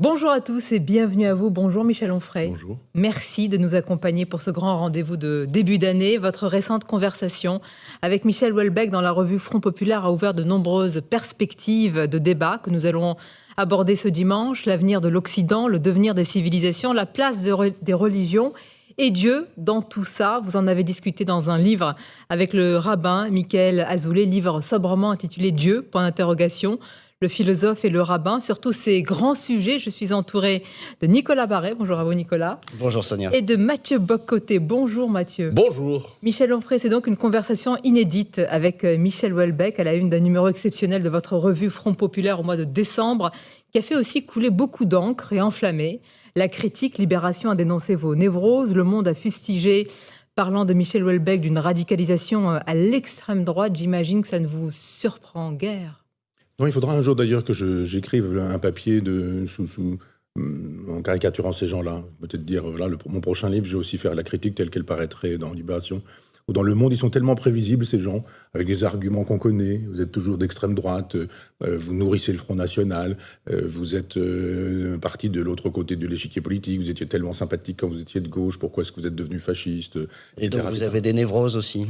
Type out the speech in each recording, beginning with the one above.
Bonjour à tous et bienvenue à vous. Bonjour Michel Onfray. Bonjour. Merci de nous accompagner pour ce grand rendez-vous de début d'année. Votre récente conversation avec Michel Houellebecq dans la revue Front Populaire a ouvert de nombreuses perspectives de débat que nous allons aborder ce dimanche. L'avenir de l'Occident, le devenir des civilisations, la place des religions et Dieu dans tout ça. Vous en avez discuté dans un livre avec le rabbin Michael Azoulay, livre sobrement intitulé Dieu, point d'interrogation. Le philosophe et le rabbin, sur tous ces grands sujets. Je suis entourée de Nicolas Barret. Bonjour à vous, Nicolas. Bonjour, Sonia. Et de Mathieu Bock-Côté. Bonjour, Mathieu. Bonjour. Michel Onfray, c'est donc une conversation inédite avec Michel Houellebecq à la une d'un numéro exceptionnel de votre revue Front Populaire au mois de décembre, qui a fait aussi couler beaucoup d'encre et enflammé. La critique, Libération a dénoncé vos névroses. Le Monde a fustigé, parlant de Michel Houellebecq, d'une radicalisation à l'extrême droite. J'imagine que ça ne vous surprend guère. Non, il faudra un jour d'ailleurs que j'écrive un papier en caricaturant ces gens-là. Peut-être dire, voilà, mon prochain livre, je vais aussi faire la critique telle qu'elle paraîtrait dans Libération. Ou dans Le Monde, ils sont tellement prévisibles, ces gens, avec des arguments qu'on connaît. Vous êtes toujours d'extrême droite, vous nourrissez le Front National, vous êtes parti de l'autre côté de l'échiquier politique, vous étiez tellement sympathique quand vous étiez de gauche, pourquoi est-ce que vous êtes devenu fasciste, Et donc vous avez des névroses aussi.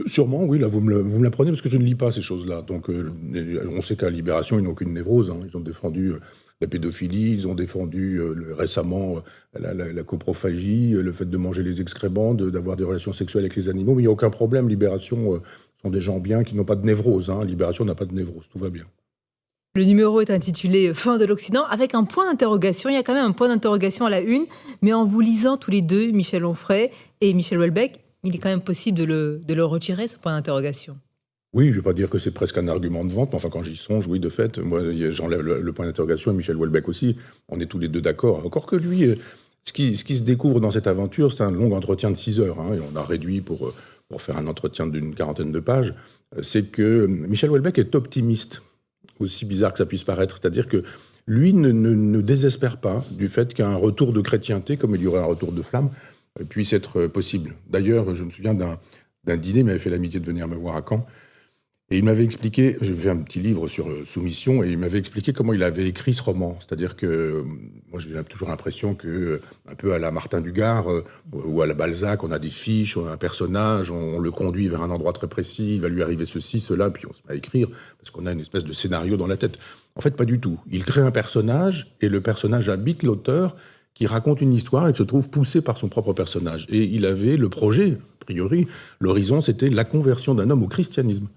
Sûrement, oui, là vous me l'apprenez parce que je ne lis pas ces choses-là. Donc on sait qu'à Libération, ils n'ont aucune névrose. Ils ont défendu la pédophilie, ils ont défendu récemment la coprophagie, le fait de manger les excréments, d'avoir des relations sexuelles avec les animaux. Mais il n'y a aucun problème. Libération sont des gens bien qui n'ont pas de névrose. Libération n'a pas de névrose, tout va bien. Le numéro est intitulé « Fin de l'Occident » avec un point d'interrogation. Il y a quand même un point d'interrogation à la une. Mais en vous lisant tous les deux, Michel Onfray et Michel Houellebecq, il est quand même possible de le retirer, ce point d'interrogation. Oui, je ne vais pas dire que c'est presque un argument de vente, mais enfin, quand j'y songe, oui, de fait, moi, j'enlève le point d'interrogation, et Michel Houellebecq aussi, on est tous les deux d'accord. Encore que lui, ce qui se découvre dans cette aventure, c'est un long entretien de 6 heures, et on a réduit pour faire un entretien d'une 40aine de pages, c'est que Michel Houellebecq est optimiste, aussi bizarre que ça puisse paraître, c'est-à-dire que lui ne désespère pas du fait qu'un retour de chrétienté, comme il y aurait un retour de flamme, puisse être possible. D'ailleurs, je me souviens d'un dîner, il m'avait fait l'amitié de venir me voir à Caen, et il m'avait expliqué, je fais un petit livre sur Soumission, et il m'avait expliqué comment il avait écrit ce roman. C'est-à-dire que, moi j'ai toujours l'impression que, un peu à la Martin Dugard, ou à la Balzac, on a des fiches, on a un personnage, on le conduit vers un endroit très précis, il va lui arriver ceci, cela, puis on se met à écrire, parce qu'on a une espèce de scénario dans la tête. En fait, pas du tout. Il crée un personnage, et le personnage habite l'auteur, qui raconte une histoire et se trouve poussé par son propre personnage. Et il avait le projet, a priori, l'horizon, c'était la conversion d'un homme au christianisme.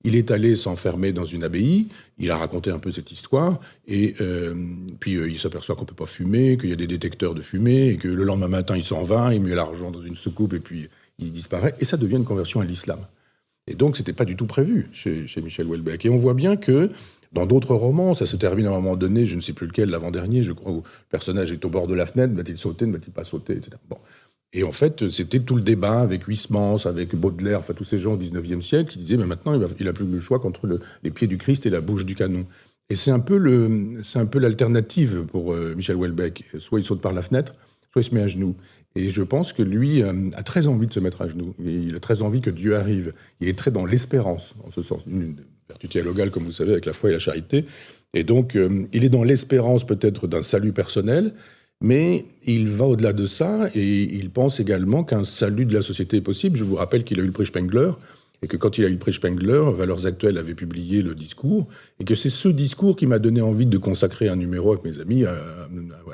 Il est allé s'enfermer dans une abbaye, il a raconté un peu cette histoire, et puis il s'aperçoit qu'on ne peut pas fumer, qu'il y a des détecteurs de fumée, et que le lendemain matin, il s'en va, il met l'argent dans une soucoupe, et puis il disparaît, et ça devient une conversion à l'islam. Et donc, ce n'était pas du tout prévu chez Michel Houellebecq. Et on voit bien que dans d'autres romans, ça se termine à un moment donné, je ne sais plus lequel, l'avant-dernier, je crois, où le personnage est au bord de la fenêtre, va-t-il sauter, ne va-t-il pas sauter, etc. Bon. Et en fait, c'était tout le débat avec Huysmans, avec Baudelaire, enfin tous ces gens au XIXe siècle qui disaient, mais maintenant, il n'a plus le choix qu'entre les pieds du Christ et la bouche du canon. Et c'est un peu l'alternative pour Michel Houellebecq. Soit il saute par la fenêtre, soit il se met à genoux. Et je pense que lui a très envie de se mettre à genoux. Il a très envie que Dieu arrive. Il est très dans l'espérance, en ce sens. Une vertu théologale, comme vous savez, avec la foi et la charité. Et donc, il est dans l'espérance peut-être d'un salut personnel, mais il va au-delà de ça, et il pense également qu'un salut de la société est possible. Je vous rappelle qu'il a eu le prix Spengler, et que quand il a eu le prix Spengler, Valeurs Actuelles avait publié le discours, et que c'est ce discours qui m'a donné envie de consacrer un numéro avec mes amis à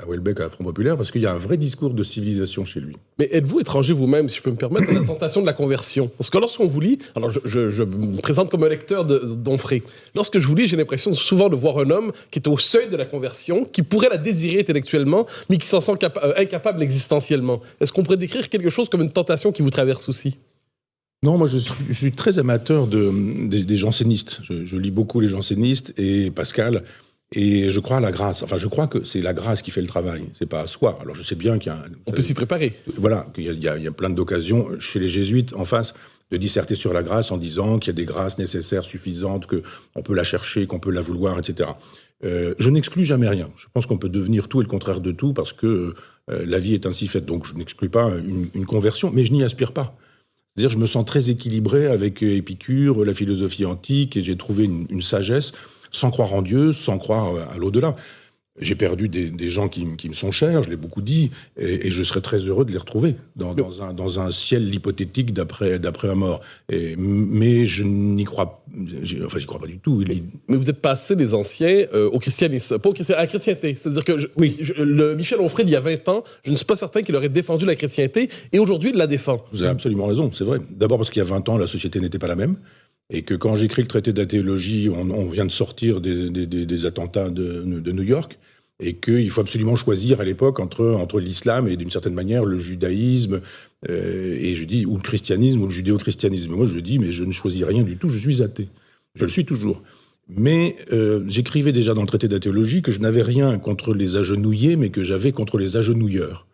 Houellebecq, à Front Populaire, parce qu'il y a un vrai discours de civilisation chez lui. Mais êtes-vous étranger vous-même, si je peux me permettre, de la tentation de la conversion? Parce que lorsqu'on vous lit, alors je me présente comme un lecteur d'Onfray, lorsque je vous lis, j'ai l'impression souvent de voir un homme qui est au seuil de la conversion, qui pourrait la désirer intellectuellement, mais qui s'en sent incapable existentiellement. Est-ce qu'on pourrait décrire quelque chose comme une tentation qui vous traverse aussi? Non, moi je suis très amateur des jansénistes. Je lis beaucoup les jansénistes et Pascal, et je crois à la grâce. Enfin, je crois que c'est la grâce qui fait le travail, c'est pas à soi. Alors je sais bien qu'il y a... On peut s'y préparer. Voilà, qu'il y a plein d'occasions chez les jésuites en face de disserter sur la grâce en disant qu'il y a des grâces nécessaires, suffisantes, qu'on peut la chercher, qu'on peut la vouloir, etc. Je n'exclus jamais rien. Je pense qu'on peut devenir tout et le contraire de tout parce que la vie est ainsi faite. Donc je n'exclus pas une conversion, mais je n'y aspire pas. C'est-à-dire, je me sens très équilibré avec Épicure, la philosophie antique, et j'ai trouvé une sagesse sans croire en Dieu, sans croire à l'au-delà. J'ai perdu des gens qui me sont chers, je l'ai beaucoup dit, et je serais très heureux de les retrouver dans un ciel hypothétique d'après la mort. Mais je n'y crois, j'y crois pas du tout. Mais vous êtes passé les anciens au christianisme, pas au christianisme, à la chrétienté. C'est-à-dire que Michel Onfray, il y a 20 ans, je ne suis pas certain qu'il aurait défendu la chrétienté, et aujourd'hui, il la défend. Vous avez absolument raison, c'est vrai. D'abord parce qu'il y a 20 ans, la société n'était pas la même. Et que quand j'écris le traité d'athéologie, on vient de sortir des attentats de New York, et qu'il faut absolument choisir à l'époque entre l'islam et d'une certaine manière le judaïsme, et je dis ou le christianisme ou le judéo-christianisme. Moi je dis mais je ne choisis rien du tout, je suis athée. Je le suis toujours. Mais j'écrivais déjà dans le traité d'athéologie que je n'avais rien contre les agenouillés, mais que j'avais contre les agenouilleurs.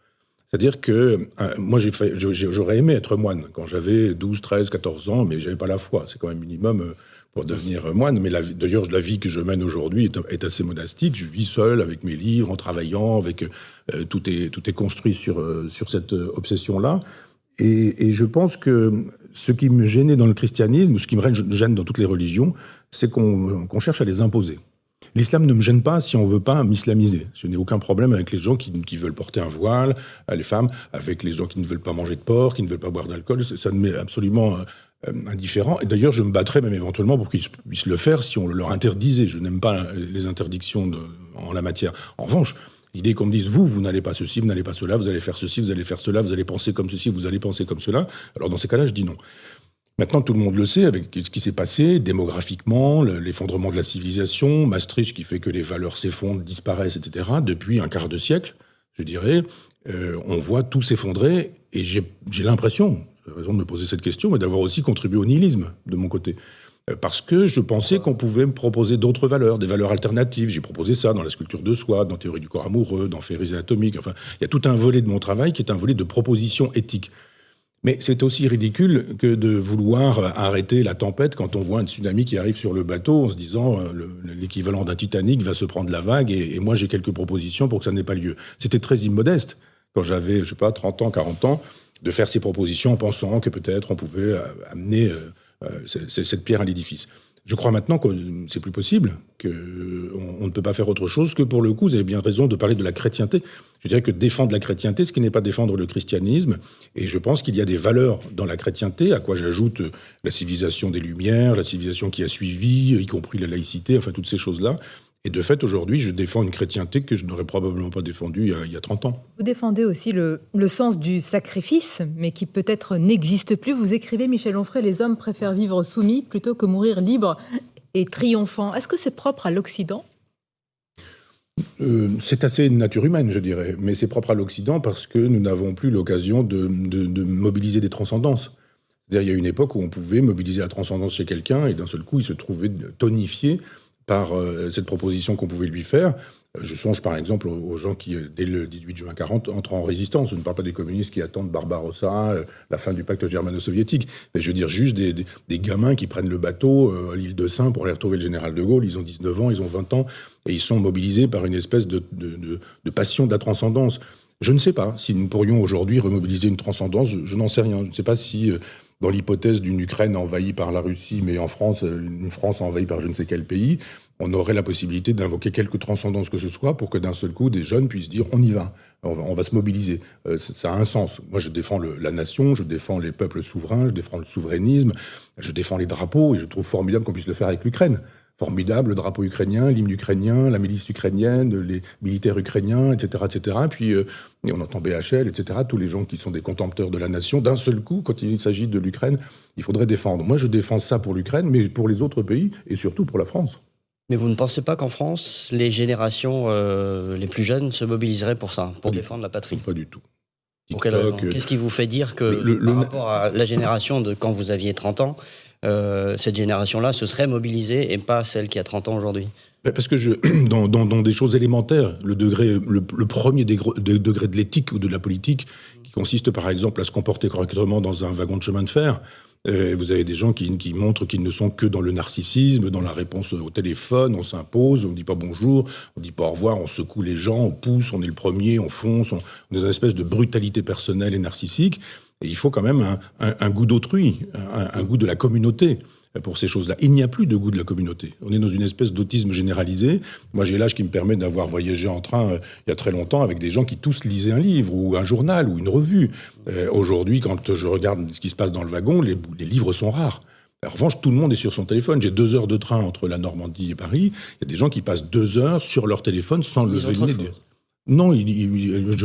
C'est-à-dire que moi, j'aurais aimé être moine quand j'avais 12, 13, 14 ans, mais j'avais pas la foi. C'est quand même minimum pour devenir moine. Mais d'ailleurs, la vie que je mène aujourd'hui est assez monastique. Je vis seul avec mes livres, en travaillant, avec tout est construit sur cette obsession-là. Et je pense que ce qui me gênait dans le christianisme, ce qui me gêne dans toutes les religions, c'est qu'on cherche à les imposer. L'islam ne me gêne pas si on ne veut pas m'islamiser. Je n'ai aucun problème avec les gens qui veulent porter un voile, les femmes, avec les gens qui ne veulent pas manger de porc, qui ne veulent pas boire d'alcool. Ça ne m'est absolument indifférent. Et d'ailleurs, je me battrais même éventuellement pour qu'ils puissent le faire si on le leur interdisait. Je n'aime pas les interdictions en la matière. En revanche, l'idée qu'on me dise, vous n'allez pas ceci, vous n'allez pas cela, vous allez faire ceci, vous allez faire cela, vous allez penser comme ceci, vous allez penser comme cela. Alors dans ces cas-là, je dis non. Maintenant, tout le monde le sait, avec ce qui s'est passé démographiquement, l'effondrement de la civilisation, Maastricht qui fait que les valeurs s'effondrent, disparaissent, etc. Depuis un quart de siècle, je dirais, on voit tout s'effondrer, et j'ai l'impression, j'ai raison de me poser cette question, mais d'avoir aussi contribué au nihilisme de mon côté. Parce que je pensais qu'on pouvait me proposer d'autres valeurs, des valeurs alternatives. J'ai proposé ça dans la sculpture de soi, dans Théorie du corps amoureux, dans Féeries anatomiques. Enfin, il y a tout un volet de mon travail qui est un volet de proposition éthique. Mais c'est aussi ridicule que de vouloir arrêter la tempête quand on voit un tsunami qui arrive sur le bateau en se disant l'équivalent d'un Titanic va se prendre la vague et moi j'ai quelques propositions pour que ça n'ait pas lieu. C'était très immodeste quand j'avais, 30 ans, 40 ans, de faire ces propositions en pensant que peut-être on pouvait amener cette pierre à l'édifice. Je crois maintenant que c'est plus possible, qu'on ne peut pas faire autre chose que, pour le coup, vous avez bien raison de parler de la chrétienté. Je dirais que défendre la chrétienté, ce qui n'est pas défendre le christianisme, et je pense qu'il y a des valeurs dans la chrétienté, à quoi j'ajoute la civilisation des Lumières, la civilisation qui a suivi, y compris la laïcité, enfin toutes ces choses-là. Et de fait, aujourd'hui, je défends une chrétienté que je n'aurais probablement pas défendue il y a 30 ans. Vous défendez aussi le sens du sacrifice, mais qui peut-être n'existe plus. Vous écrivez, Michel Onfray, les hommes préfèrent vivre soumis plutôt que mourir libres et triomphants. Est-ce que c'est propre à l'Occident ? C'est assez une nature humaine, je dirais. Mais c'est propre à l'Occident parce que nous n'avons plus l'occasion de mobiliser des transcendances. C'est-à-dire, il y a une époque où on pouvait mobiliser la transcendance chez quelqu'un et d'un seul coup, il se trouvait tonifié par cette proposition qu'on pouvait lui faire. Je songe par exemple aux gens qui, dès le 18 juin 40, entrent en résistance. Je ne parle pas des communistes qui attendent Barbarossa, la fin du pacte germano-soviétique, mais je veux dire juste des gamins qui prennent le bateau à l'île de Sein pour aller retrouver le général de Gaulle. Ils ont 19 ans, ils ont 20 ans, et ils sont mobilisés par une espèce de passion de la transcendance. Je ne sais pas si nous pourrions aujourd'hui remobiliser une transcendance, je n'en sais rien. Je ne sais pas si... dans l'hypothèse d'une Ukraine envahie par la Russie, mais en France, une France envahie par je ne sais quel pays, on aurait la possibilité d'invoquer quelque transcendance que ce soit pour que d'un seul coup, des jeunes puissent dire « on y va, on va se mobiliser ». Ça a un sens. Moi, je défends la nation, je défends les peuples souverains, je défends le souverainisme, je défends les drapeaux, et je trouve formidable qu'on puisse le faire avec l'Ukraine. Formidable, le drapeau ukrainien, l'hymne ukrainien, la milice ukrainienne, les militaires ukrainiens, etc., etc. Puis on entend BHL, etc., tous les gens qui sont des contempteurs de la nation. D'un seul coup, quand il s'agit de l'Ukraine, il faudrait défendre. Moi, je défends ça pour l'Ukraine, mais pour les autres pays, et surtout pour la France. Mais vous ne pensez pas qu'en France, les générations les plus jeunes se mobiliseraient pour ça, pour défendre la patrie ? Pas du tout. Pour quelle raison ? Qu'est-ce qui vous fait dire que, par rapport à la génération de quand vous aviez 30 ans, cette génération-là se serait mobilisée et pas celle qui a 30 ans aujourd'hui ? Parce que dans des choses élémentaires, le premier degré de l'éthique ou de la politique, qui consiste par exemple à se comporter correctement dans un wagon de chemin de fer, vous avez des gens qui montrent qu'ils ne sont que dans le narcissisme, dans la réponse au téléphone, on s'impose, on ne dit pas bonjour, on ne dit pas au revoir, on secoue les gens, on pousse, on est le premier, on fonce, on est dans une espèce de brutalité personnelle et narcissique. Et il faut quand même un goût d'autrui, un goût de la communauté. pour ces choses-là. Il n'y a plus de goût de la communauté. On est dans une espèce d'autisme généralisé. Moi, j'ai l'âge qui me permet d'avoir voyagé en train il y a très longtemps avec des gens qui tous lisaient un livre ou un journal ou une revue. Aujourd'hui, quand je regarde ce qui se passe dans le wagon, les livres sont rares. En revanche, tout le monde est sur son téléphone. J'ai 2 heures de train entre la Normandie et Paris. Il y a des gens qui passent 2 heures sur leur téléphone sans lever le nez. Non,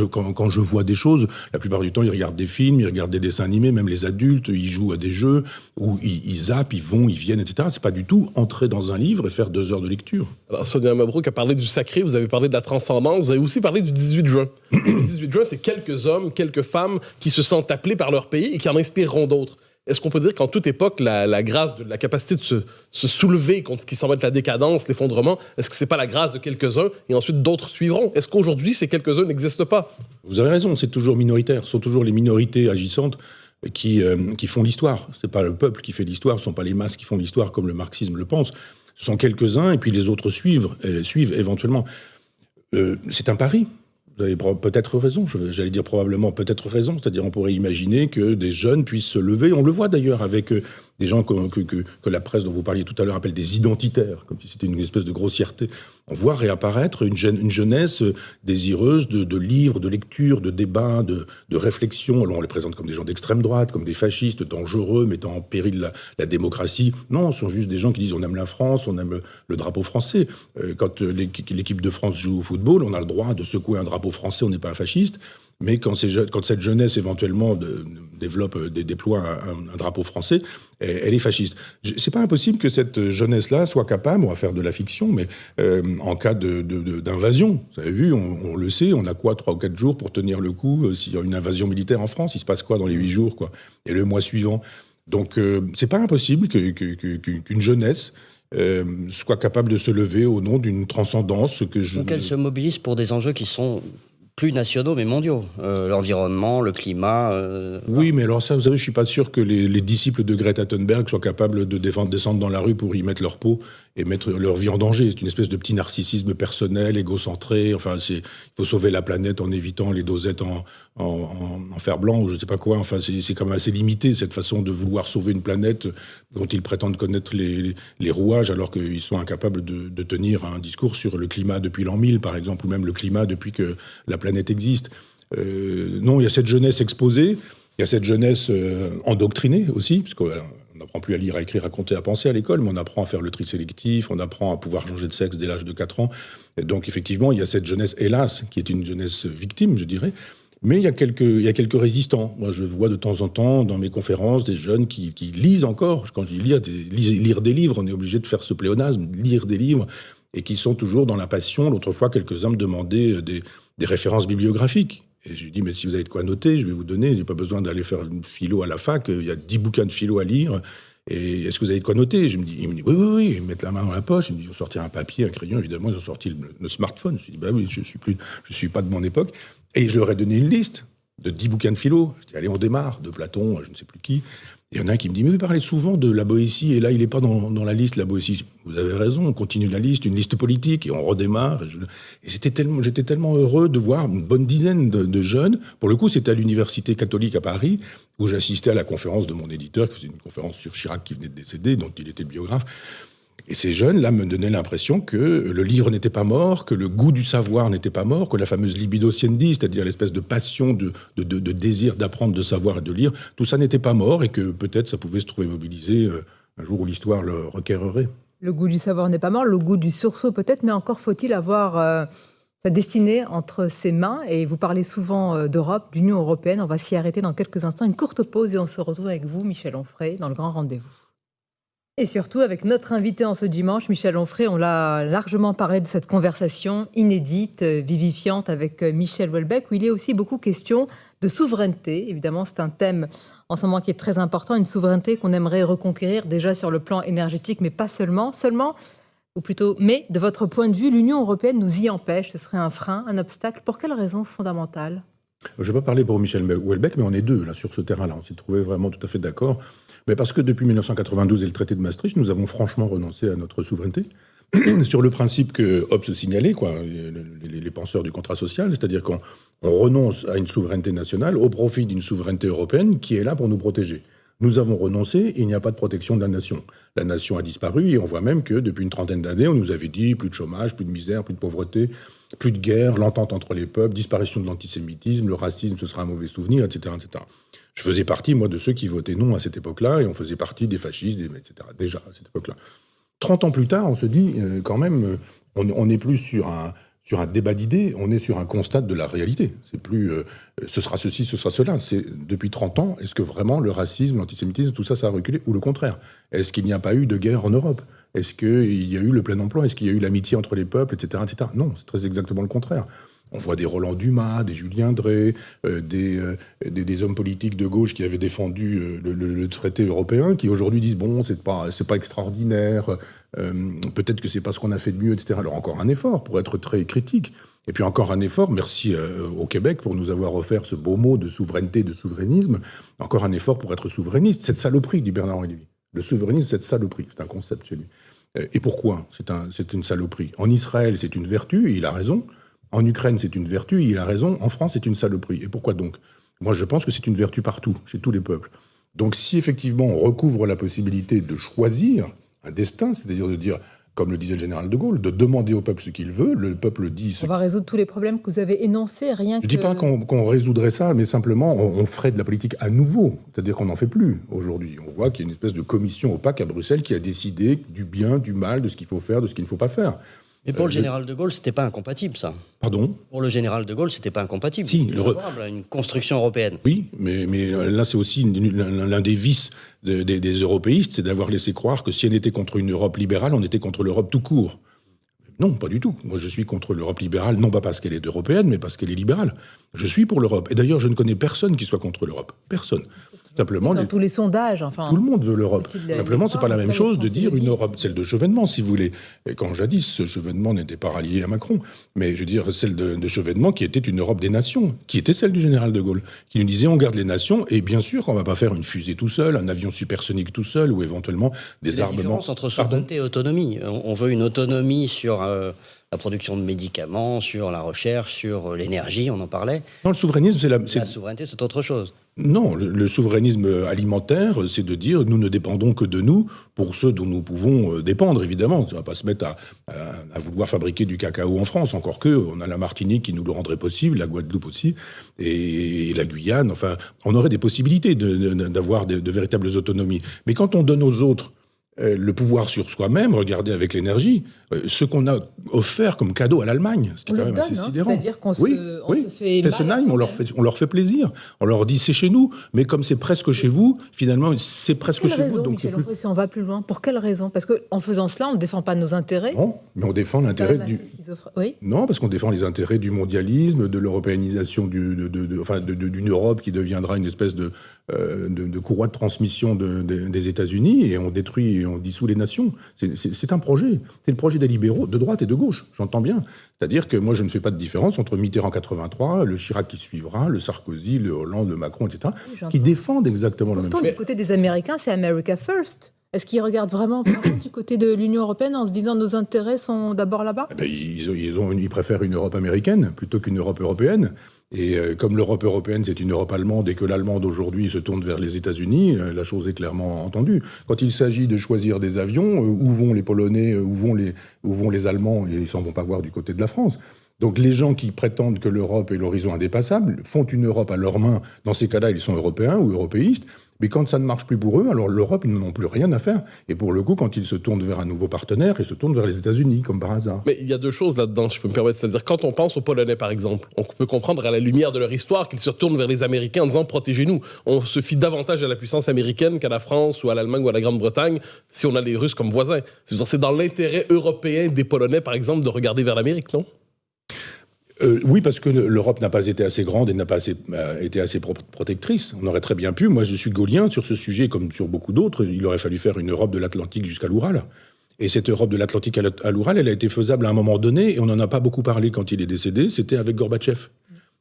quand je vois des choses, la plupart du temps, ils regardent des films, ils regardent des dessins animés, même les adultes, ils jouent à des jeux, ou ils zappent, ils vont, ils viennent, etc. C'est pas du tout entrer dans un livre et faire 2 heures de lecture. Alors, Sonia Mabrouk a parlé du sacré, vous avez parlé de la transcendance, vous avez aussi parlé du 18 juin. Le 18 juin, c'est quelques hommes, quelques femmes qui se sentent appelés par leur pays et qui en inspireront d'autres. Est-ce qu'on peut dire qu'en toute époque, la grâce, la capacité de se soulever contre ce qui semble être la décadence, l'effondrement, est-ce que c'est pas la grâce de quelques-uns et ensuite d'autres suivront? Est-ce qu'aujourd'hui, ces quelques-uns n'existent pas? Vous avez raison, c'est toujours minoritaire. Ce sont toujours les minorités agissantes qui font l'histoire. C'est pas le peuple qui fait l'histoire, ce sont pas les masses qui font l'histoire comme le marxisme le pense. Ce sont quelques-uns et puis les autres suivent éventuellement. C'est un pari. Vous avez peut-être raison, j'allais dire probablement peut-être raison, c'est-à-dire on pourrait imaginer que des jeunes puissent se lever, on le voit d'ailleurs avec des gens que la presse dont vous parliez tout à l'heure appelle des identitaires, comme si c'était une espèce de grossièreté. On voit réapparaître une jeunesse désireuse de livres, de lectures, de débats, de réflexions. Alors on les présente comme des gens d'extrême droite, comme des fascistes dangereux, mettant en péril la démocratie. Non, ce sont juste des gens qui disent on aime la France, on aime le drapeau français. Quand l'équipe de France joue au football, on a le droit de secouer un drapeau français, on n'est pas un fasciste. Mais quand cette jeunesse éventuellement déploie un drapeau français, elle est fasciste. C'est pas impossible que cette jeunesse-là soit capable, on va faire de la fiction, mais en cas d'invasion, vous avez vu, on le sait, on a quoi, 3 ou 4 jours pour tenir le coup s'il y a une invasion militaire en France, il se passe quoi dans les 8 jours, quoi, et le mois suivant. Donc c'est pas impossible qu'une jeunesse soit capable de se lever au nom d'une transcendance Donc elle se mobilise pour des enjeux qui sont plus nationaux mais mondiaux, l'environnement, le climat. Oui, mais alors ça, vous savez, je suis pas sûr que les disciples de Greta Thunberg soient capables de descendre dans la rue pour y mettre leur peau et mettre leur vie en danger. C'est une espèce de petit narcissisme personnel, égocentré. Enfin, il faut sauver la planète en évitant les dosettes en fer blanc ou je sais pas quoi. Enfin, c'est quand même assez limité cette façon de vouloir sauver une planète dont ils prétendent connaître les rouages alors qu'ils sont incapables de tenir un discours sur le climat depuis l'an 1000, par exemple, ou même le climat depuis que la planète existe. Non, il y a cette jeunesse exposée, il y a cette jeunesse endoctrinée aussi, parce qu'on n'apprend plus à lire, à écrire, à compter, à penser à l'école, mais on apprend à faire le tri sélectif, on apprend à pouvoir changer de sexe dès l'âge de 4 ans. Et donc effectivement, il y a cette jeunesse, hélas, qui est une jeunesse victime, je dirais. Mais il y a quelques résistants. Moi, je vois de temps en temps dans mes conférences des jeunes qui lisent encore. Quand je dis lire des livres, on est obligé de faire ce pléonasme, lire des livres, et qui sont toujours dans la passion. L'autre fois, quelques-uns me demandaient des références bibliographiques. Et je lui dis, mais si vous avez de quoi noter, je vais vous donner. Il n'y a pas besoin d'aller faire une philo à la fac. Il y a 10 bouquins de philo à lire. Et est-ce que vous avez de quoi noter? Il me dit, oui. Ils mettent la main dans la poche. Ils me disent, ils ont sorti un papier, un crayon. Évidemment, ils ont sorti le smartphone. Je lui dis, oui, je suis pas de mon époque. Et je leur ai donné une liste de 10 bouquins de philo. Je dis, allez, on démarre. De Platon, je ne sais plus qui. Et il y en a un qui me dit, mais vous parlez souvent de la Boétie, et là, il n'est pas dans la liste, la Boétie. Vous avez raison, on continue la liste, une liste politique, et on redémarre. Et j'étais tellement heureux de voir une bonne dizaine de jeunes. Pour le coup, c'était à l'Université catholique à Paris, où j'assistais à la conférence de mon éditeur, qui faisait une conférence sur Chirac qui venait de décéder, dont il était le biographe. Et ces jeunes-là me donnaient l'impression que le livre n'était pas mort, que le goût du savoir n'était pas mort, que la fameuse libido sciendi, c'est-à-dire l'espèce de passion, de désir d'apprendre, de savoir et de lire, tout ça n'était pas mort et que peut-être ça pouvait se trouver mobilisé un jour où l'histoire le requerrait. Le goût du savoir n'est pas mort, le goût du sursaut peut-être, mais encore faut-il avoir sa destinée entre ses mains. Et vous parlez souvent d'Europe, d'Union européenne. On va s'y arrêter dans quelques instants. Une courte pause et on se retrouve avec vous, Michel Onfray, dans le Grand Rendez-vous. Et surtout avec notre invité en ce dimanche, Michel Onfray. On l'a largement parlé de cette conversation inédite, vivifiante avec Michel Houellebecq, où il est aussi beaucoup question de souveraineté. Évidemment, c'est un thème en ce moment qui est très important, une souveraineté qu'on aimerait reconquérir déjà sur le plan énergétique, mais pas seulement. Ou plutôt, mais de votre point de vue, l'Union européenne nous y empêche. Ce serait un frein, un obstacle. Pour quelle raison fondamentale ? Je ne vais pas parler pour Michel Houellebecq, mais on est deux là, sur ce terrain-là. On s'est trouvés vraiment tout à fait d'accord. Mais parce que depuis 1992 et le traité de Maastricht, nous avons franchement renoncé à notre souveraineté. Sur le principe que Hobbes signalait, les penseurs du contrat social, c'est-à-dire qu'on renonce à une souveraineté nationale au profit d'une souveraineté européenne qui est là pour nous protéger. Nous avons renoncé et il n'y a pas de protection de la nation. La nation a disparu et on voit même que depuis une trentaine d'années, on nous avait dit plus de chômage, plus de misère, plus de pauvreté, plus de guerre, l'entente entre les peuples, disparition de l'antisémitisme, le racisme, ce sera un mauvais souvenir, etc., etc. Je faisais partie, moi, de ceux qui votaient non à cette époque-là et on faisait partie des fascistes, etc., déjà à cette époque-là. 30 ans plus tard, on se dit quand même, on n'est plus sur un débat d'idées, on est sur un constat de la réalité. C'est plus ce sera ceci, ce sera cela. C'est depuis 30 ans, est-ce que vraiment le racisme, l'antisémitisme, tout ça, ça a reculé ou le contraire? Est-ce qu'il n'y a pas eu de guerre en Europe? Est-ce qu'il y a eu le plein emploi? Est-ce qu'il y a eu l'amitié entre les peuples, etc., etc. Non, c'est très exactement le contraire. On voit des Roland Dumas, des Julien Drey, des hommes politiques de gauche qui avaient défendu le traité européen, qui aujourd'hui disent bon, c'est pas extraordinaire, peut-être que c'est pas ce qu'on a fait de mieux, etc. Alors encore un effort pour être très critique. Et puis encore un effort, merci au Québec pour nous avoir offert ce beau mot de souveraineté, de souverainisme. Encore un effort pour être souverainiste. Cette saloperie, dit Bernard-Henri Lévy. Le souverainisme, cette saloperie, c'est un concept chez lui. Et pourquoi c'est une saloperie? En Israël, c'est une vertu, et il a raison. En Ukraine, c'est une vertu, il a raison. En France, c'est une saloperie. Et pourquoi donc? Moi, je pense que c'est une vertu partout, chez tous les peuples. Donc, si effectivement on recouvre la possibilité de choisir un destin, c'est-à-dire de dire, comme le disait le général de Gaulle, de demander au peuple ce qu'il veut, le peuple dit... On va résoudre tous les problèmes que vous avez énoncés, rien que... Je ne dis pas qu'on résoudrait ça, mais simplement, on ferait de la politique à nouveau. C'est-à-dire qu'on n'en fait plus aujourd'hui. On voit qu'il y a une espèce de commission opaque à Bruxelles qui a décidé du bien, du mal, de ce qu'il faut faire, de ce qu'il ne faut pas faire. Mais pour le général de Gaulle, c'était pas incompatible, ça. Pardon? Pour le général de Gaulle, c'était pas incompatible. Si, favorable à une construction européenne. Oui, mais là, c'est aussi l'un des vices des européistes, c'est d'avoir laissé croire que si on était contre une Europe libérale, on était contre l'Europe tout court. Non, pas du tout. Moi, je suis contre l'Europe libérale, non pas parce qu'elle est européenne, mais parce qu'elle est libérale. Je suis pour l'Europe. Et d'ailleurs, je ne connais personne qui soit contre l'Europe. Personne. Simplement, dans tous les sondages, enfin... Tout le monde veut l'Europe. Simplement, c'est pas la même chose de dire une Europe, celle de Chevènement, si vous voulez. Et quand jadis, ce Chevènement n'était pas rallié à Macron, mais je veux dire, celle de Chevènement qui était une Europe des nations, qui était celle du général de Gaulle, qui nous disait on garde les nations, et bien sûr qu'on va pas faire une fusée tout seul, un avion supersonique tout seul, ou éventuellement des armements... La différence entre souveraineté et autonomie. On veut une autonomie sur... la production de médicaments, sur la recherche, sur l'énergie, on en parlait. Non, le souverainisme, c'est la souveraineté, c'est autre chose. Non, le souverainisme alimentaire, c'est de dire nous ne dépendons que de nous pour ceux dont nous pouvons dépendre, évidemment. On ne va pas se mettre à vouloir fabriquer du cacao en France, encore que on a la Martinique qui nous le rendrait possible, la Guadeloupe aussi, et la Guyane. Enfin, on aurait des possibilités d'avoir de véritables autonomies. Mais quand on donne aux autres le pouvoir sur soi-même, regardez avec l'énergie, ce qu'on a offert comme cadeau à l'Allemagne, ce qui est quand même assez sidérant. C'est-à-dire qu'on se fait Fessenheim, on leur fait plaisir. On leur dit c'est chez nous, mais comme c'est presque chez vous, finalement c'est presque chez vous. Donc Michel Onfray, si on va plus loin, pour quelle raison? Parce qu'en faisant cela, on ne défend pas nos intérêts. Non, mais on défend l'intérêt du... Oui. Non, parce qu'on défend les intérêts du mondialisme, de l'européanisation d'une Europe qui deviendra une espèce de courroie de transmission des États-Unis, et on détruit et on dissout les nations. C'est un projet. C'est le projet des libéraux, de droite et de gauche, j'entends bien. C'est-à-dire que moi, je ne fais pas de différence entre Mitterrand 83, le Chirac qui suivra, le Sarkozy, le Hollande, le Macron, etc., qui défendent exactement la même chose. Pourtant, du côté des Américains, c'est America First. Est-ce qu'ils regardent vraiment du côté de l'Union européenne en se disant nos intérêts sont d'abord là-bas? Ils préfèrent une Europe américaine plutôt qu'une Europe européenne. Et comme l'Europe européenne, c'est une Europe allemande et que l'allemande aujourd'hui se tourne vers les États-Unis, la chose est clairement entendue. Quand il s'agit de choisir des avions, où vont les Polonais, où vont les Allemands, et ils s'en vont pas voir du côté de la France. Donc les gens qui prétendent que l'Europe est l'horizon indépassable font une Europe à leurs mains. Dans ces cas-là, ils sont européens ou européistes. Mais quand ça ne marche plus pour eux, alors l'Europe, ils n'en ont plus rien à faire. Et pour le coup, quand ils se tournent vers un nouveau partenaire, ils se tournent vers les États-Unis, comme par hasard. Mais il y a deux choses là-dedans, je peux me permettre. C'est-à-dire, quand on pense aux Polonais, par exemple, on peut comprendre à la lumière de leur histoire qu'ils se retournent vers les Américains en disant « protégez-nous ». On se fie davantage à la puissance américaine qu'à la France ou à l'Allemagne ou à la Grande-Bretagne si on a les Russes comme voisins. C'est dans l'intérêt européen des Polonais, par exemple, de regarder vers l'Amérique, non ? Oui, parce que l'Europe n'a pas été assez grande et n'a pas été assez protectrice. On aurait très bien pu. Moi, je suis gaulien sur ce sujet, comme sur beaucoup d'autres. Il aurait fallu faire une Europe de l'Atlantique jusqu'à l'Oural. Et cette Europe de l'Atlantique à l'Oural, elle a été faisable à un moment donné, et on n'en a pas beaucoup parlé quand il est décédé. C'était avec Gorbatchev.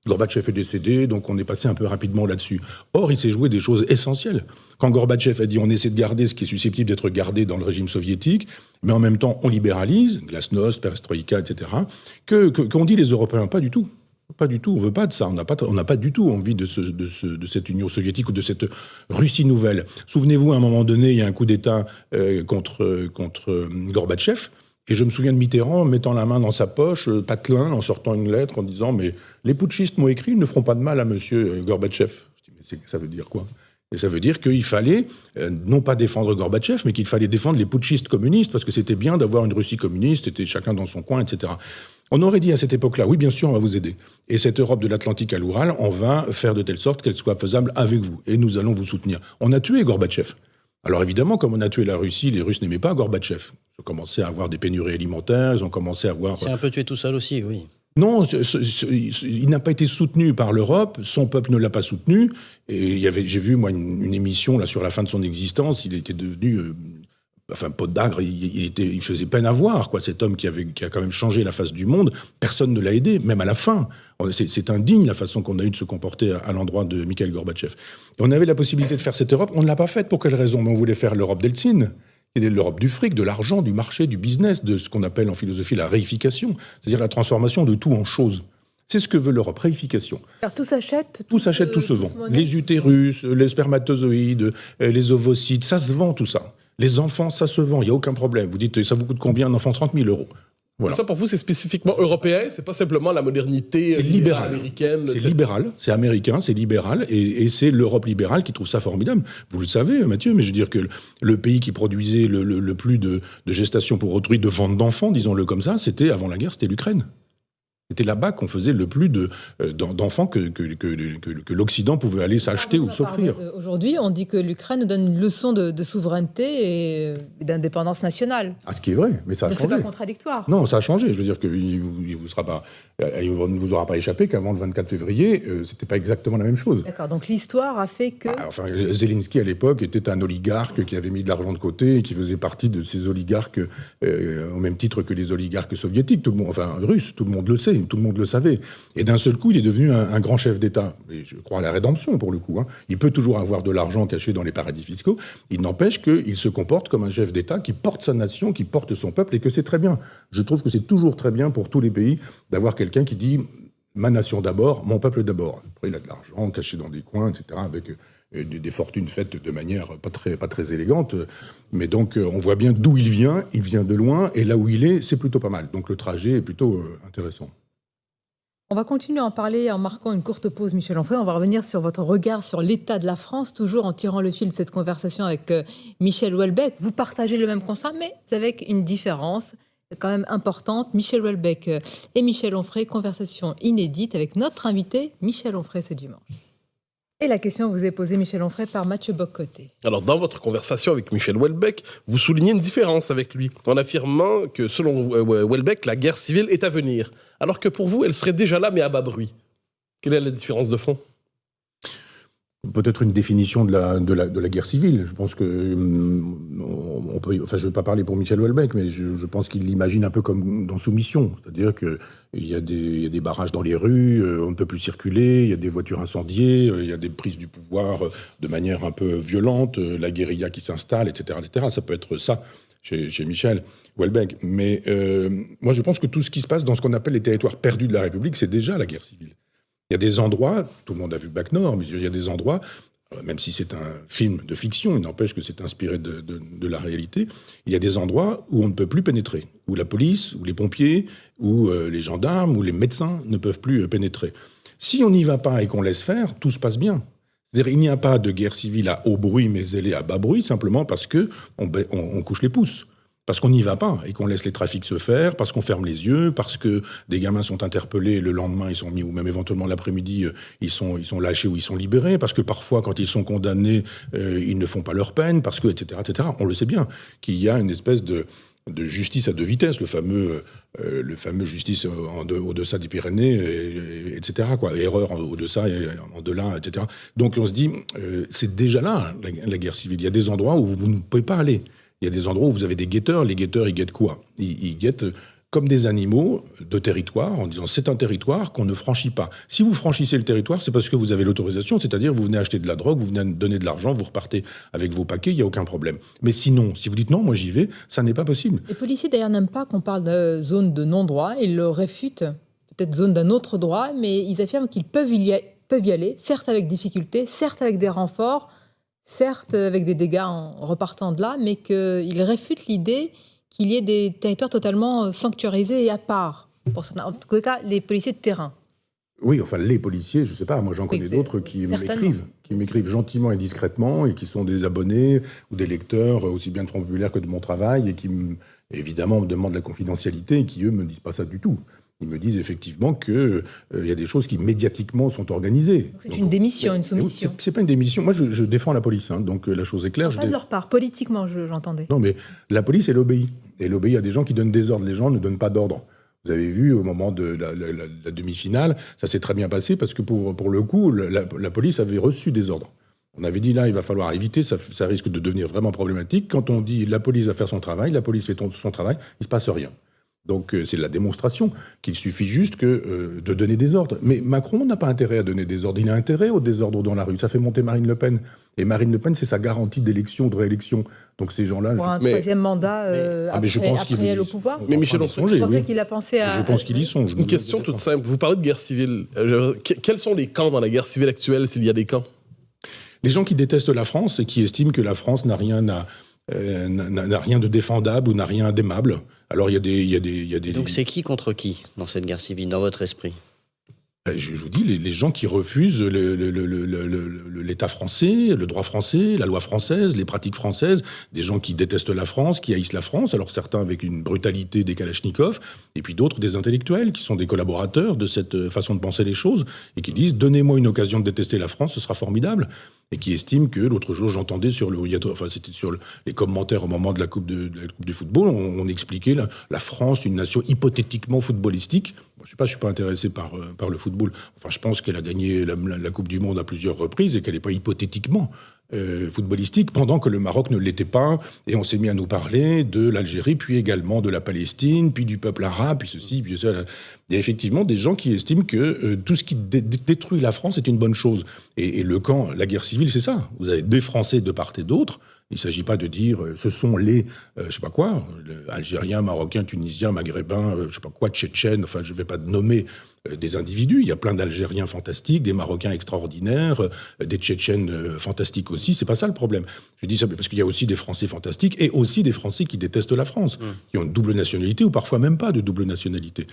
Gorbatchev est décédé, donc on est passé un peu rapidement là-dessus. Or, il s'est joué des choses essentielles. Quand Gorbatchev a dit on essaie de garder ce qui est susceptible d'être gardé dans le régime soviétique, mais en même temps on libéralise, glasnost, perestroïka, etc., qu'on dit les Européens, pas du tout. Pas du tout, on veut pas de ça. On n'a pas du tout envie de cette Union soviétique ou de cette Russie nouvelle. Souvenez-vous, à un moment donné, il y a un coup d'État contre Gorbatchev. Et je me souviens de Mitterrand mettant la main dans sa poche, patelin, en sortant une lettre en disant « Mais les putschistes m'ont écrit, ils ne feront pas de mal à monsieur Gorbatchev. » Je dis « Mais ça veut dire quoi ?» Et ça veut dire qu'il fallait non pas défendre Gorbatchev, mais qu'il fallait défendre les putschistes communistes, parce que c'était bien d'avoir une Russie communiste, c'était chacun dans son coin, etc. On aurait dit à cette époque-là, oui, bien sûr, on va vous aider. Et cette Europe de l'Atlantique à l'Oural, on va faire de telle sorte qu'elle soit faisable avec vous. Et nous allons vous soutenir. On a tué Gorbatchev. Alors évidemment, comme on a tué la Russie, les Russes n'aimaient pas Gorbatchev. Ils ont commencé à avoir des pénuries alimentaires, ils ont commencé à avoir... C'est un peu tué tout seul aussi, oui. Non, il n'a pas été soutenu par l'Europe, son peuple ne l'a pas soutenu. Et j'ai vu, moi, une émission là, sur la fin de son existence, il était devenu... podagre, il faisait peine à voir, quoi. Cet homme qui a quand même changé la face du monde, personne ne l'a aidé, même à la fin. C'est indigne la façon qu'on a eu de se comporter à l'endroit de Mikhail Gorbatchev. Et on avait la possibilité de faire cette Europe, on ne l'a pas faite. Pour quelle raison? On voulait faire l'Europe d'Eltsine, l'Europe du fric, de l'argent, du marché, du business, de ce qu'on appelle en philosophie la réification, c'est-à-dire la transformation de tout en chose. C'est ce que veut l'Europe, réification. Car tout s'achète, tout se vend. Les utérus, les spermatozoïdes, les ovocytes, ça se vend tout ça. Les enfants, ça se vend, il n'y a aucun problème. Vous dites, ça vous coûte combien un enfant? 30 000 €. Voilà. Ça, pour vous, c'est spécifiquement européen, c'est pas simplement la modernité américaine. C'est libéral, c'est américain, c'est libéral, et c'est l'Europe libérale qui trouve ça formidable. Vous le savez, Mathieu, mais je veux dire que le pays qui produisait le plus de gestation pour autrui, de vente d'enfants, disons-le comme ça, c'était, avant la guerre, c'était l'Ukraine. C'était là-bas qu'on faisait le plus d'enfants que l'Occident pouvait aller s'acheter ou s'offrir. Aujourd'hui, on dit que l'Ukraine donne une leçon de souveraineté et d'indépendance nationale. Ah, ce qui est vrai, mais ça a changé. C'est pas contradictoire. Non, ça a changé. Je veux dire qu'il ne vous aura pas échappé qu'avant le 24 février, c'était pas exactement la même chose. D'accord, donc l'histoire a fait que... Zelensky, à l'époque, était un oligarque qui avait mis de l'argent de côté et qui faisait partie de ces oligarques au même titre que les oligarques soviétiques, russes, tout le monde le sait. Tout le monde le savait. Et d'un seul coup, il est devenu un grand chef d'État. Et je crois à la rédemption, pour le coup. Il peut toujours avoir de l'argent caché dans les paradis fiscaux. Il n'empêche qu'il se comporte comme un chef d'État qui porte sa nation, qui porte son peuple, et que c'est très bien. Je trouve que c'est toujours très bien pour tous les pays d'avoir quelqu'un qui dit « ma nation d'abord, mon peuple d'abord ». Après, il a de l'argent caché dans des coins, etc., avec des fortunes faites de manière pas très élégante. Mais donc, on voit bien d'où il vient de loin, et là où il est, c'est plutôt pas mal. Donc le trajet est plutôt intéressant. On va continuer à en parler en marquant une courte pause, Michel Onfray. On va revenir sur votre regard sur l'état de la France, toujours en tirant le fil de cette conversation avec Michel Houellebecq. Vous partagez le même constat, mais avec une différence quand même importante. Michel Houellebecq et Michel Onfray, conversation inédite avec notre invité, Michel Onfray, ce dimanche. Et la question vous est posée, Michel Onfray, par Mathieu Bock-Côté. Alors, dans votre conversation avec Michel Houellebecq, vous soulignez une différence avec lui, en affirmant que, selon Houellebecq, la guerre civile est à venir, alors que pour vous, elle serait déjà là, mais à bas bruit. Quelle est la différence de fond ? Peut-être une définition de la guerre civile. Je pense que on peut. Enfin, je ne vais pas parler pour Michel Houellebecq, mais je pense qu'il l'imagine un peu comme dans Soumission, c'est-à-dire que il y a des barrages dans les rues, on ne peut plus circuler, il y a des voitures incendiées, il y a des prises du pouvoir de manière un peu violente, la guérilla qui s'installe, etc., etc. Ça peut être ça chez Michel Houellebecq. Mais moi, je pense que tout ce qui se passe dans ce qu'on appelle les territoires perdus de la République, c'est déjà la guerre civile. Il y a des endroits, tout le monde a vu Bac Nord, mais il y a des endroits, même si c'est un film de fiction, il n'empêche que c'est inspiré de la réalité, il y a des endroits où on ne peut plus pénétrer, où la police, ou les pompiers, ou les gendarmes, ou les médecins ne peuvent plus pénétrer. Si on n'y va pas et qu'on laisse faire, tout se passe bien. C'est-à-dire il n'y a pas de guerre civile à haut bruit, mais elle est à bas bruit, simplement parce qu'on couche les pouces. Parce qu'on n'y va pas et qu'on laisse les trafics se faire, parce qu'on ferme les yeux, parce que des gamins sont interpellés, le lendemain ils sont mis, ou même éventuellement l'après-midi, ils sont lâchés ou ils sont libérés, parce que parfois quand ils sont condamnés, ils ne font pas leur peine, parce que, etc., etc. On le sait bien, qu'il y a une espèce de justice à deux vitesses, le fameux justice au-deçà des Pyrénées, etc., quoi. Erreur au-deçà et en-delà, etc. Donc on se dit, c'est déjà là, la guerre civile. Il y a des endroits où vous ne pouvez pas aller. Il y a des endroits où vous avez des guetteurs. Les guetteurs, ils guettent quoi ? Ils guettent comme des animaux de territoire, en disant c'est un territoire qu'on ne franchit pas. Si vous franchissez le territoire, c'est parce que vous avez l'autorisation, c'est-à-dire vous venez acheter de la drogue, vous venez donner de l'argent, vous repartez avec vos paquets, il n'y a aucun problème. Mais sinon, si vous dites non, moi j'y vais, ça n'est pas possible. Les policiers d'ailleurs n'aiment pas qu'on parle de zone de non-droit, ils le réfutent peut-être zone d'un autre droit, mais ils affirment qu'ils peuvent y aller, certes avec difficulté, certes avec des renforts, certes avec des dégâts en repartant de là, mais qu'ils réfutent l'idée qu'il y ait des territoires totalement sanctuarisés et à part, pour certains, en tout cas les policiers de terrain. Oui, enfin les policiers, je ne sais pas, moi j'en connais d'autres qui m'écrivent gentiment et discrètement et qui sont des abonnés ou des lecteurs aussi bien de Front Populaire que de mon travail et qui évidemment me demandent la confidentialité et qui eux me disent pas ça du tout. Ils me disent effectivement qu'il y a des choses qui médiatiquement sont organisées. Donc c'est une démission, une soumission. C'est pas une démission. Moi je défends la police, hein, donc la chose est claire. Pas de leur part, politiquement j'entendais. Non mais la police elle obéit. Elle obéit à des gens qui donnent des ordres. Les gens ne donnent pas d'ordre. Vous avez vu, au moment de la demi-finale, ça s'est très bien passé parce que pour le coup, la police avait reçu des ordres. On avait dit là, il va falloir éviter, ça risque de devenir vraiment problématique. Quand on dit la police va faire son travail, la police fait son travail, il ne se passe rien. Donc c'est la démonstration qu'il suffit juste de donner des ordres. Mais Macron n'a pas intérêt à donner des ordres. Il a intérêt au désordre dans la rue. Ça fait monter Marine Le Pen. Et Marine Le Pen, c'est sa garantie d'élection, de réélection. Donc ces gens-là... Pour un troisième mandat après elle au pouvoir. Mais Michel Onfray, je pensais qu'il a pensé à... Je pense qu'il y songe. Une question toute simple. Vous parlez de guerre civile. Quels sont les camps dans la guerre civile actuelle, s'il y a des camps? Les gens qui détestent la France et qui estiment que la France n'a rien de défendable ou n'a rien d'aimable. Alors il y a des... Donc c'est qui contre qui dans cette guerre civile, dans votre esprit? Je vous dis, les gens qui refusent l'État français, le droit français, la loi française, les pratiques françaises, des gens qui détestent la France, qui haïssent la France, alors certains avec une brutalité des kalachnikovs, et puis d'autres des intellectuels qui sont des collaborateurs de cette façon de penser les choses, et qui disent « donnez-moi une occasion de détester la France, ce sera formidable », et qui estiment que, l'autre jour j'entendais c'était sur les commentaires au moment de la Coupe du football, on expliquait la France, une nation hypothétiquement footballistique. Je ne suis pas intéressé par le football. Enfin, je pense qu'elle a gagné la Coupe du Monde à plusieurs reprises et qu'elle n'est pas hypothétiquement footballistique, pendant que le Maroc ne l'était pas. Et on s'est mis à nous parler de l'Algérie, puis également de la Palestine, puis du peuple arabe, puis ceci, puis ça. Il y a effectivement des gens qui estiment que tout ce qui détruit la France est une bonne chose. Et le camp, la guerre civile, c'est ça. Vous avez des Français de part et d'autre. Il ne s'agit pas de dire ce sont les, je sais pas quoi, Algériens, Marocains, Tunisiens, Maghrébins, je sais pas quoi, Tchétchènes, enfin je ne vais pas nommer des individus. Il y a plein d'Algériens fantastiques, des Marocains extraordinaires, des Tchétchènes fantastiques aussi. C'est pas ça le problème. Je dis ça parce qu'il y a aussi des Français fantastiques et aussi des Français qui détestent la France, qui ont une double nationalité ou parfois même pas de double nationalité.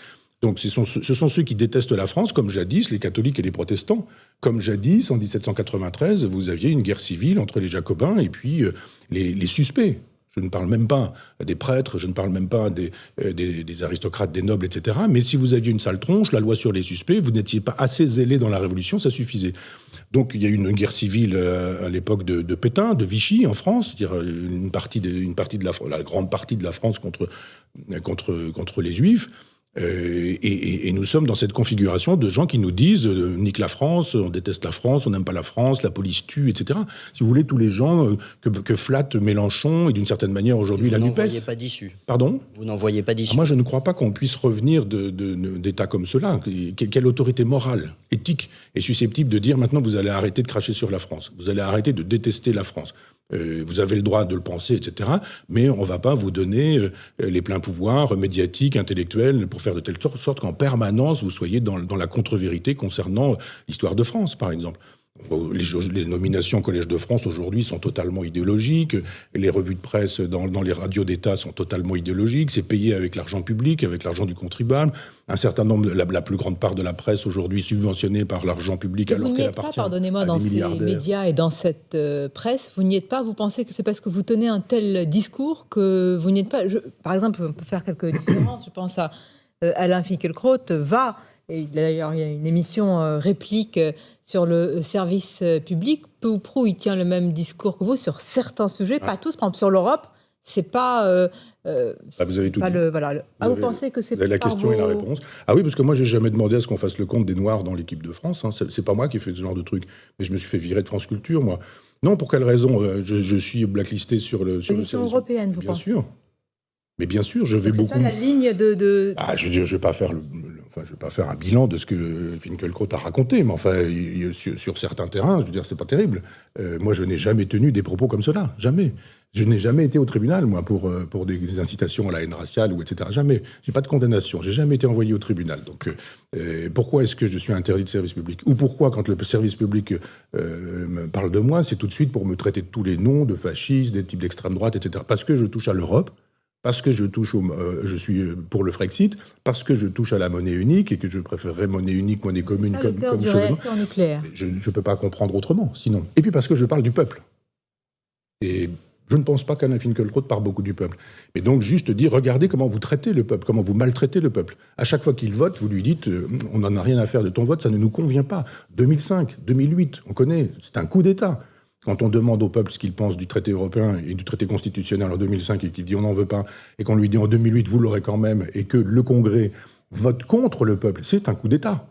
Donc ce sont ceux qui détestent la France, comme jadis les catholiques et les protestants. Comme jadis, en 1793, vous aviez une guerre civile entre les Jacobins et puis les suspects. Je ne parle même pas des prêtres, je ne parle même pas des aristocrates, des nobles, etc. Mais si vous aviez une sale tronche, la loi sur les suspects, vous n'étiez pas assez zélé dans la Révolution, ça suffisait. Donc il y a eu une guerre civile à l'époque de Pétain, de Vichy, en France, c'est-à-dire la grande partie de la France contre les Juifs. Et nous sommes dans cette configuration de gens qui nous disent nique la France, on déteste la France, on n'aime pas la France, la police tue, etc. Si vous voulez, tous les gens que flatte Mélenchon et d'une certaine manière aujourd'hui la NUPES. Vous n'en voyez pas d'issue. Pardon ? Vous n'en voyez pas d'issue. Moi, je ne crois pas qu'on puisse revenir d'États comme cela. Quelle autorité morale, éthique est susceptible de dire maintenant vous allez arrêter de cracher sur la France, vous allez arrêter de détester la France. Vous avez le droit de le penser, etc. Mais on ne va pas vous donner les pleins pouvoirs médiatiques, intellectuels, pour faire de telle sorte qu'en permanence, vous soyez dans la contre-vérité concernant l'histoire de France, par exemple. Les nominations au Collège de France aujourd'hui sont totalement idéologiques. Les revues de presse dans les radios d'État sont totalement idéologiques. C'est payé avec l'argent public, avec l'argent du contribuable. Un certain nombre, la plus grande part de la presse aujourd'hui subventionnée par l'argent public, alors qu'elle appartient à des milliardaires. Pardonnez-moi, dans ces médias et dans cette presse, vous n'y êtes pas. Vous pensez que c'est parce que vous tenez un tel discours que vous n'y êtes pas. Par exemple, on peut faire quelques différences. Je pense à Alain Finkielkraut et d'ailleurs, il y a une émission réplique sur le service public. Peu ou prou, il tient le même discours que vous sur certains sujets, pas tous. Par exemple, sur l'Europe, c'est pas... vous avez tout dit. Vous pensez que c'est la question et la réponse. Ah oui, parce que moi, j'ai jamais demandé à ce qu'on fasse le compte des Noirs dans l'équipe de France. Hein. C'est pas moi qui ai fait ce genre de truc. Mais je me suis fait virer de France Culture, moi. Non, pour quelle raison je suis blacklisté sur le... Position européenne, vous pensez ? Bien sûr. Mais bien sûr, je vais donc beaucoup... C'est ça la ligne de... Je ne vais pas faire je vais pas faire un bilan de ce que Finkielkraut a raconté, mais enfin, sur certains terrains, je veux dire, c'est pas terrible. Moi, je n'ai jamais tenu des propos comme cela, jamais. Je n'ai jamais été au tribunal, moi, pour des incitations à la haine raciale, ou etc. Jamais. J'ai pas de condamnation. J'ai jamais été envoyé au tribunal. Donc, pourquoi est-ce que je suis interdit de service public ? Ou pourquoi, quand le service public me parle de moi, c'est tout de suite pour me traiter de tous les noms, de fascistes, des types d'extrême droite, etc. Parce que je touche à l'Europe, parce que je suis pour le Frexit, parce que je touche à la monnaie unique et que je préférerais monnaie unique, monnaie commune comme réacteur nucléaire. Je ne peux pas comprendre autrement, sinon. Et puis parce que je parle du peuple. Et je ne pense pas qu'Alain Finkielkraut parle beaucoup du peuple. Mais donc juste dire, regardez comment vous traitez le peuple, comment vous maltraitez le peuple. À chaque fois qu'il vote, vous lui dites, on n'en a rien à faire de ton vote, ça ne nous convient pas. 2005, 2008, on connaît, c'est un coup d'État. Quand on demande au peuple ce qu'il pense du traité européen et du traité constitutionnel en 2005 et qu'il dit on n'en veut pas, et qu'on lui dit en 2008 vous l'aurez quand même, et que le Congrès vote contre le peuple, c'est un coup d'État.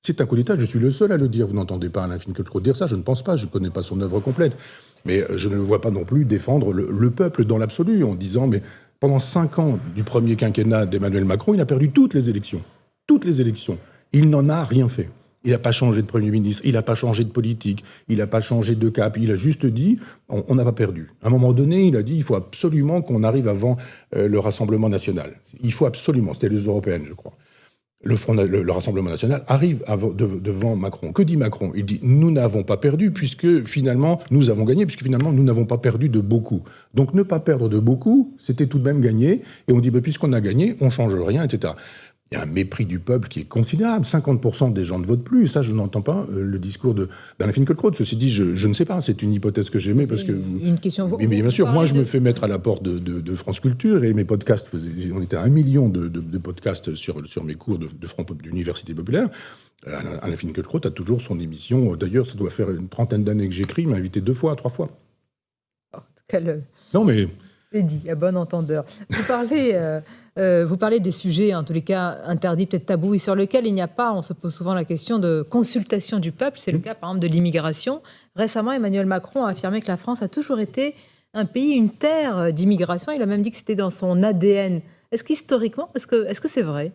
C'est un coup d'État, je suis le seul à le dire. Vous n'entendez pas Alain Finkielkraut dire ça, je ne pense pas, je ne connais pas son œuvre complète. Mais je ne le vois pas non plus défendre le peuple dans l'absolu, en disant mais pendant 5 ans du premier quinquennat d'Emmanuel Macron, il a perdu toutes les élections. Toutes les élections. Il n'en a rien fait. Il n'a pas changé de Premier ministre, il n'a pas changé de politique, il n'a pas changé de cap, il a juste dit on n'a pas perdu. À un moment donné, il a dit il faut absolument qu'on arrive avant le Rassemblement national. Il faut absolument, c'était les européennes, je crois. Le Rassemblement national arrive devant Macron. Que dit Macron ? Il dit nous n'avons pas perdu puisque finalement nous avons gagné, puisque finalement nous n'avons pas perdu de beaucoup. Donc ne pas perdre de beaucoup, c'était tout de même gagner. Et on dit puisqu'on a gagné, on ne change rien, etc. Il y a un mépris du peuple qui est considérable. 50% des gens ne votent plus. Ça, je n'entends pas le discours d'Alain Finkielkraut. Ceci dit, je ne sais pas. C'est une hypothèse que j'aimais parce que une question. Oui, mais bien sûr, moi, je me fais mettre à la porte de France Culture et mes podcasts on était à 1 million de podcasts sur mes cours d'université populaire. Alain Finkielkraut a toujours son émission. D'ailleurs, ça doit faire une 30aine d'années que j'écris. Il m'a invité 2 fois, 3 fois. Non, mais... C'est dit, à bon entendeur. Vous parlez des sujets, en tous les cas, interdits, peut-être tabous, et sur lesquels il n'y a pas, on se pose souvent la question de consultation du peuple. C'est le cas, par exemple, de l'immigration. Récemment, Emmanuel Macron a affirmé que la France a toujours été un pays, une terre d'immigration. Il a même dit que c'était dans son ADN. Est-ce qu'historiquement, est-ce que c'est vrai ?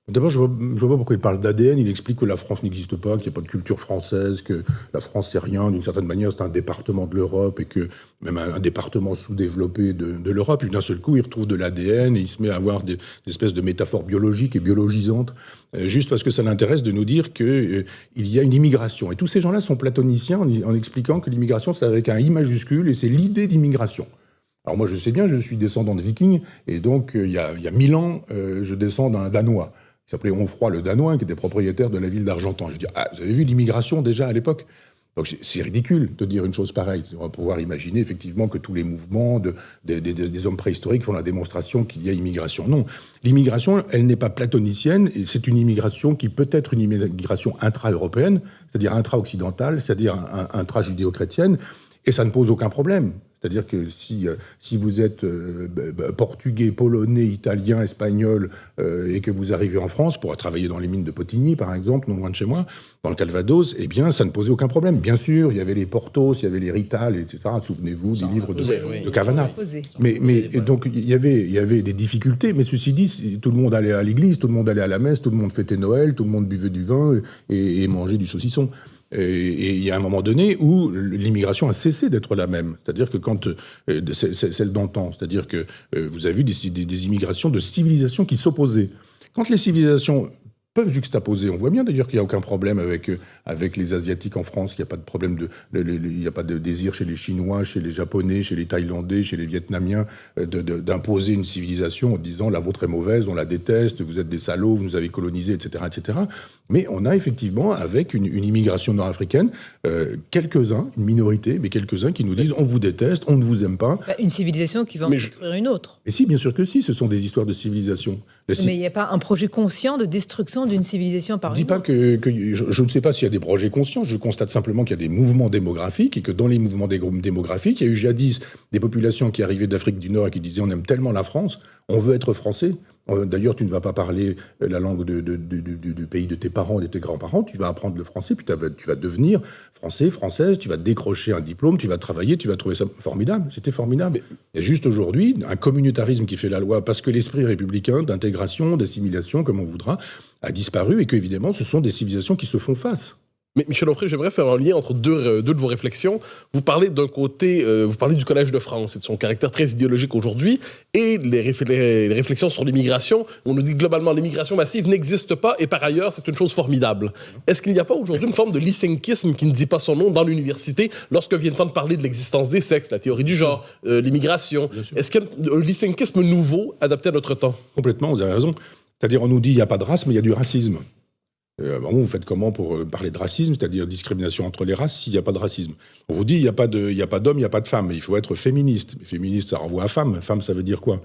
D'abord, je vois pas pourquoi il parle d'ADN. Il explique que la France n'existe pas, qu'il n'y a pas de culture française, que la France, c'est rien. D'une certaine manière, c'est un département de l'Europe et que même un département sous-développé de l'Europe. Et d'un seul coup, il retrouve de l'ADN et il se met à avoir des espèces de métaphores biologiques et biologisantes, juste parce que ça l'intéresse de nous dire qu'il y a une immigration. Et tous ces gens-là sont platoniciens en expliquant que l'immigration, c'est avec un I majuscule et c'est l'idée d'immigration. Alors moi, je sais bien, je suis descendant de Vikings et donc il y a 1000 ans, je descends d'un Danois. Il s'appelait Onfroy le Danois, qui était propriétaire de la ville d'Argentan. Je dis, vous avez vu l'immigration déjà à l'époque ? Donc c'est ridicule de dire une chose pareille. On va pouvoir imaginer effectivement que tous les mouvements des hommes préhistoriques font la démonstration qu'il y a immigration. Non, l'immigration, elle n'est pas platonicienne, et c'est une immigration qui peut être une immigration intra-européenne, c'est-à-dire intra-occidentale, c'est-à-dire intra-judéo-chrétienne, et ça ne pose aucun problème. C'est-à-dire que si vous êtes portugais, polonais, italien, espagnol, et que vous arrivez en France pour travailler dans les mines de Potigny, par exemple, non loin de chez moi, dans le Calvados, eh bien, ça ne posait aucun problème. Bien sûr, il y avait les Porthos, il y avait les Rital, etc. Souvenez-vous des livres de Cavana. Mais donc, il y avait des difficultés, mais ceci dit, tout le monde allait à l'église, tout le monde allait à la messe, tout le monde fêtait Noël, tout le monde buvait du vin et mangeait du saucisson. Et il y a un moment donné où l'immigration a cessé d'être la même. C'est-à-dire que quand celle d'antan, c'est-à-dire que vous avez vu des immigrations de civilisations qui s'opposaient. Quand les civilisations peuvent juxtaposer, on voit bien d'ailleurs qu'il n'y a aucun problème avec les Asiatiques en France, qu'il n'y a pas de problème il n'y a pas de désir chez les Chinois, chez les Japonais, chez les Thaïlandais, chez les Vietnamiens, d'imposer une civilisation en disant la vôtre est mauvaise, on la déteste, vous êtes des salauds, vous nous avez colonisés, etc., etc. Mais on a effectivement, avec une immigration nord-africaine, quelques-uns, une minorité, mais quelques-uns qui nous disent on vous déteste, on ne vous aime pas. Une civilisation qui va en détruire une autre. Et si, bien sûr que si, ce sont des histoires de civilisation. Mais il n'y a pas un projet conscient de destruction d'une civilisation par une autre. Je ne dis pas que je ne sais pas s'il y a des projets conscients, je constate simplement qu'il y a des mouvements démographiques et que dans les mouvements démographiques, il y a eu jadis des populations qui arrivaient d'Afrique du Nord et qui disaient on aime tellement la France, on veut être français. D'ailleurs, tu ne vas pas parler la langue du pays de tes parents et de tes grands-parents, tu vas apprendre le français, puis tu vas devenir français, française, tu vas décrocher un diplôme, tu vas travailler, tu vas trouver ça formidable. C'était formidable. Et juste aujourd'hui, un communautarisme qui fait la loi, parce que l'esprit républicain d'intégration, d'assimilation, comme on voudra, a disparu, et qu'évidemment, ce sont des civilisations qui se font face. Mais Michel Onfray, j'aimerais faire un lien entre deux de vos réflexions. Vous parlez d'un côté, vous parlez du Collège de France et de son caractère très idéologique aujourd'hui, et les réflexions sur l'immigration. On nous dit que globalement, l'immigration massive n'existe pas, et par ailleurs, c'est une chose formidable. Est-ce qu'il n'y a pas aujourd'hui une forme de lysenkisme qui ne dit pas son nom dans l'université lorsque vient le temps de parler de l'existence des sexes, la théorie du genre, l'immigration? Est-ce qu'il y a un lysenkisme nouveau adapté à notre temps? Complètement, vous avez raison. C'est-à-dire, on nous dit qu'il n'y a pas de race, mais il y a du racisme. Vous faites comment pour parler de racisme, c'est-à-dire discrimination entre les races, s'il n'y a pas de racisme? On vous dit il n'y a pas d'homme, il n'y a pas de femme, il faut être féministe. Mais féministe, ça renvoie à femme. Femme, ça veut dire quoi?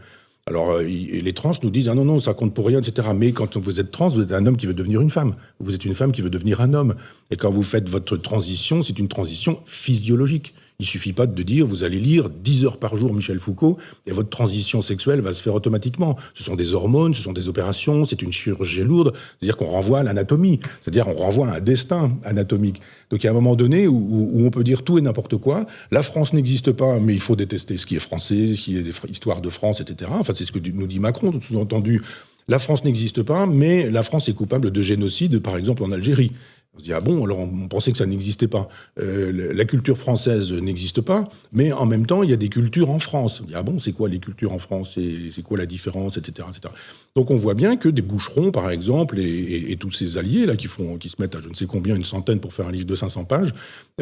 Alors, les trans nous disent « Ah non, non, ça compte pour rien, etc. » Mais quand vous êtes trans, vous êtes un homme qui veut devenir une femme. Vous êtes une femme qui veut devenir un homme. Et quand vous faites votre transition, c'est une transition physiologique. Il suffit pas de dire, vous allez lire 10 heures par jour Michel Foucault, et votre transition sexuelle va se faire automatiquement. Ce sont des hormones, ce sont des opérations, c'est une chirurgie lourde. C'est-à-dire qu'on renvoie à l'anatomie. C'est-à-dire qu'on renvoie à un destin anatomique. Donc il y a un moment donné où on peut dire tout et n'importe quoi. La France n'existe pas, mais il faut détester ce qui est français, ce qui est des histoires de France, etc. Enfin, c'est ce que nous dit Macron, sous-entendu. La France n'existe pas, mais la France est coupable de génocide, par exemple, en Algérie. On se dit, ah bon, alors on pensait que ça n'existait pas. La culture française n'existe pas, mais en même temps, il y a des cultures en France. On dit, ah bon, c'est quoi les cultures en France? C'est quoi la différence, etc., etc. Donc on voit bien que des boucherons, par exemple, et tous ces alliés là qui se mettent à je ne sais combien, une centaine pour faire un livre de 500 pages,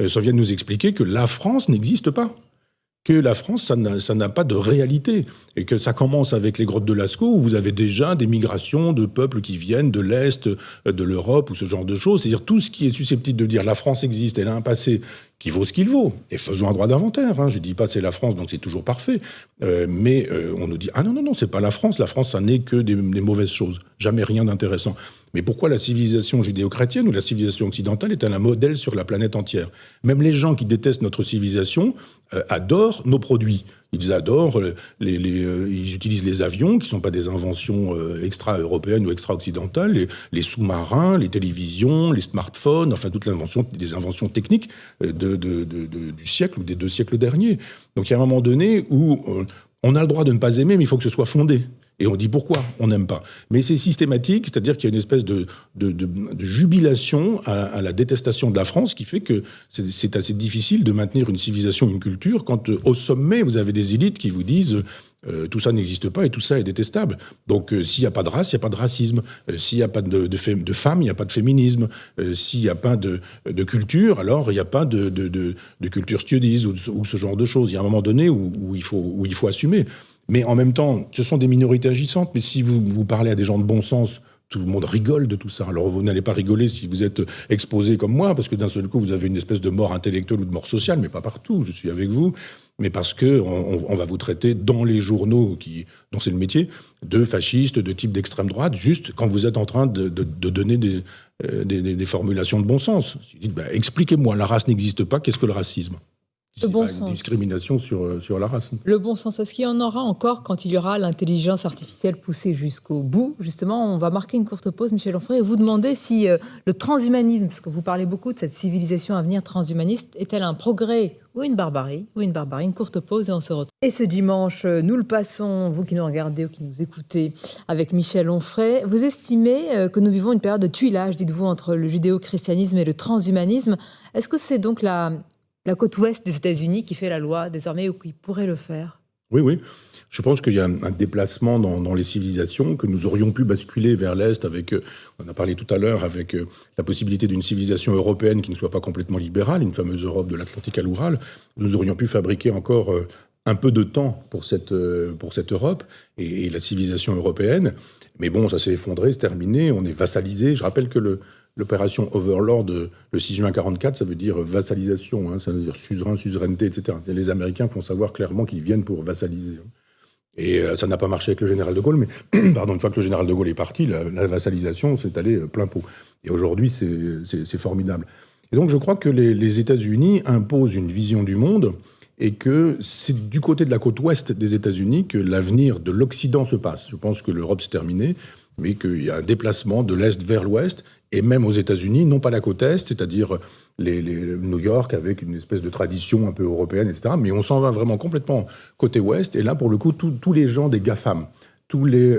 ça vient de nous expliquer que la France n'existe pas. Que la France, ça n'a pas de réalité. Et que ça commence avec les grottes de Lascaux, où vous avez déjà des migrations de peuples qui viennent de l'Est, de l'Europe, ou ce genre de choses. C'est-à-dire tout ce qui est susceptible de dire la France existe, elle a un passé qui vaut ce qu'il vaut. Et faisons un droit d'inventaire. Hein. Je ne dis pas c'est la France, donc c'est toujours parfait. Mais on nous dit, ah non, c'est pas la France. La France, ça n'est que des mauvaises choses. Jamais rien d'intéressant. Mais pourquoi la civilisation judéo-chrétienne ou la civilisation occidentale est-elle un modèle sur la planète entière? Même les gens qui détestent notre civilisation adorent nos produits. Ils adorent, ils utilisent les avions, qui ne sont pas des inventions extra-européennes ou extra-occidentales, les sous-marins, les télévisions, les smartphones, enfin toutes les inventions techniques du siècle ou des 2 siècles derniers. Donc il y a un moment donné où on a le droit de ne pas aimer, mais il faut que ce soit fondé. Et on dit pourquoi on n'aime pas. Mais c'est systématique, c'est-à-dire qu'il y a une espèce de jubilation à la détestation de la France qui fait que c'est assez difficile de maintenir une civilisation, une culture, quand au sommet, vous avez des élites qui vous disent tout ça n'existe pas et tout ça est détestable. Donc s'il n'y a pas de race, il n'y a pas de racisme. S'il n'y a pas de femmes, il n'y a pas de féminisme. S'il n'y a pas de culture, alors il n'y a pas de culture studis ou ce genre de choses. Il y a un moment donné où il faut assumer. Mais en même temps, ce sont des minorités agissantes, mais si vous parlez à des gens de bon sens, tout le monde rigole de tout ça. Alors vous n'allez pas rigoler si vous êtes exposé comme moi, parce que d'un seul coup, vous avez une espèce de mort intellectuelle ou de mort sociale, mais pas partout, je suis avec vous, mais parce que on va vous traiter dans les journaux, dont c'est le métier, de fascistes, de type d'extrême droite, juste quand vous êtes en train de donner des formulations de bon sens. Vous dites, expliquez-moi, la race n'existe pas, qu'est-ce que le racisme ? Le bon sens. Une discrimination sur la race. Le bon sens, est-ce qu'il y en aura encore quand il y aura l'intelligence artificielle poussée jusqu'au bout? Justement, on va marquer une courte pause, Michel Onfray, et vous demander si le transhumanisme, parce que vous parlez beaucoup de cette civilisation à venir transhumaniste, est-elle un progrès ou une barbarie? Une courte pause et on se retrouve. Et ce dimanche, nous le passons, vous qui nous regardez ou qui nous écoutez, avec Michel Onfray. Vous estimez que nous vivons une période de tuilage, dites-vous, entre le judéo-christianisme et le transhumanisme. Est-ce que c'est donc la côte ouest des États-Unis qui fait la loi désormais ou qui pourrait le faire? Oui. Je pense qu'il y a un déplacement dans les civilisations, que nous aurions pu basculer vers l'Est avec, on a parlé tout à l'heure, avec la possibilité d'une civilisation européenne qui ne soit pas complètement libérale, une fameuse Europe de l'Atlantique à l'Oural. Nous aurions pu fabriquer encore un peu de temps pour cette Europe et la civilisation européenne. Mais bon, ça s'est effondré, c'est terminé, on est vassalisé. Je rappelle que l'opération Overlord, le 6 juin 1944, ça veut dire vassalisation, hein, ça veut dire suzerain, suzeraineté, etc. Les Américains font savoir clairement qu'ils viennent pour vassaliser. Et ça n'a pas marché avec le général de Gaulle, mais une fois que le général de Gaulle est parti, la vassalisation s'est allée plein pot. Et aujourd'hui, c'est formidable. Et donc je crois que les États-Unis imposent une vision du monde et que c'est du côté de la côte ouest des États-Unis que l'avenir de l'Occident se passe. Je pense que l'Europe c'est terminé, mais qu'il y a un déplacement de l'Est vers l'Ouest, et même aux États-Unis, non pas la côte Est, c'est-à-dire les New York avec une espèce de tradition un peu européenne, etc., mais on s'en va vraiment complètement côté Ouest, et là, pour le coup, tous les gens des GAFAM, tous les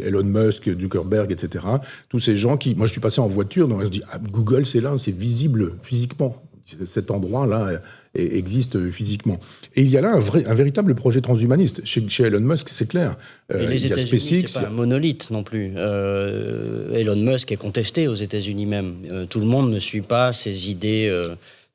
Elon Musk, Zuckerberg, etc., tous ces gens qui... Moi, je suis passé en voiture, donc je dis, Google, c'est là, c'est visible physiquement. Cet endroit-là existe physiquement. Et il y a là un véritable projet transhumaniste. Chez Elon Musk, c'est clair. Et les États-Unis, c'est pas un monolithe non plus. Elon Musk est contesté aux États-Unis même. Tout le monde ne suit pas ses idées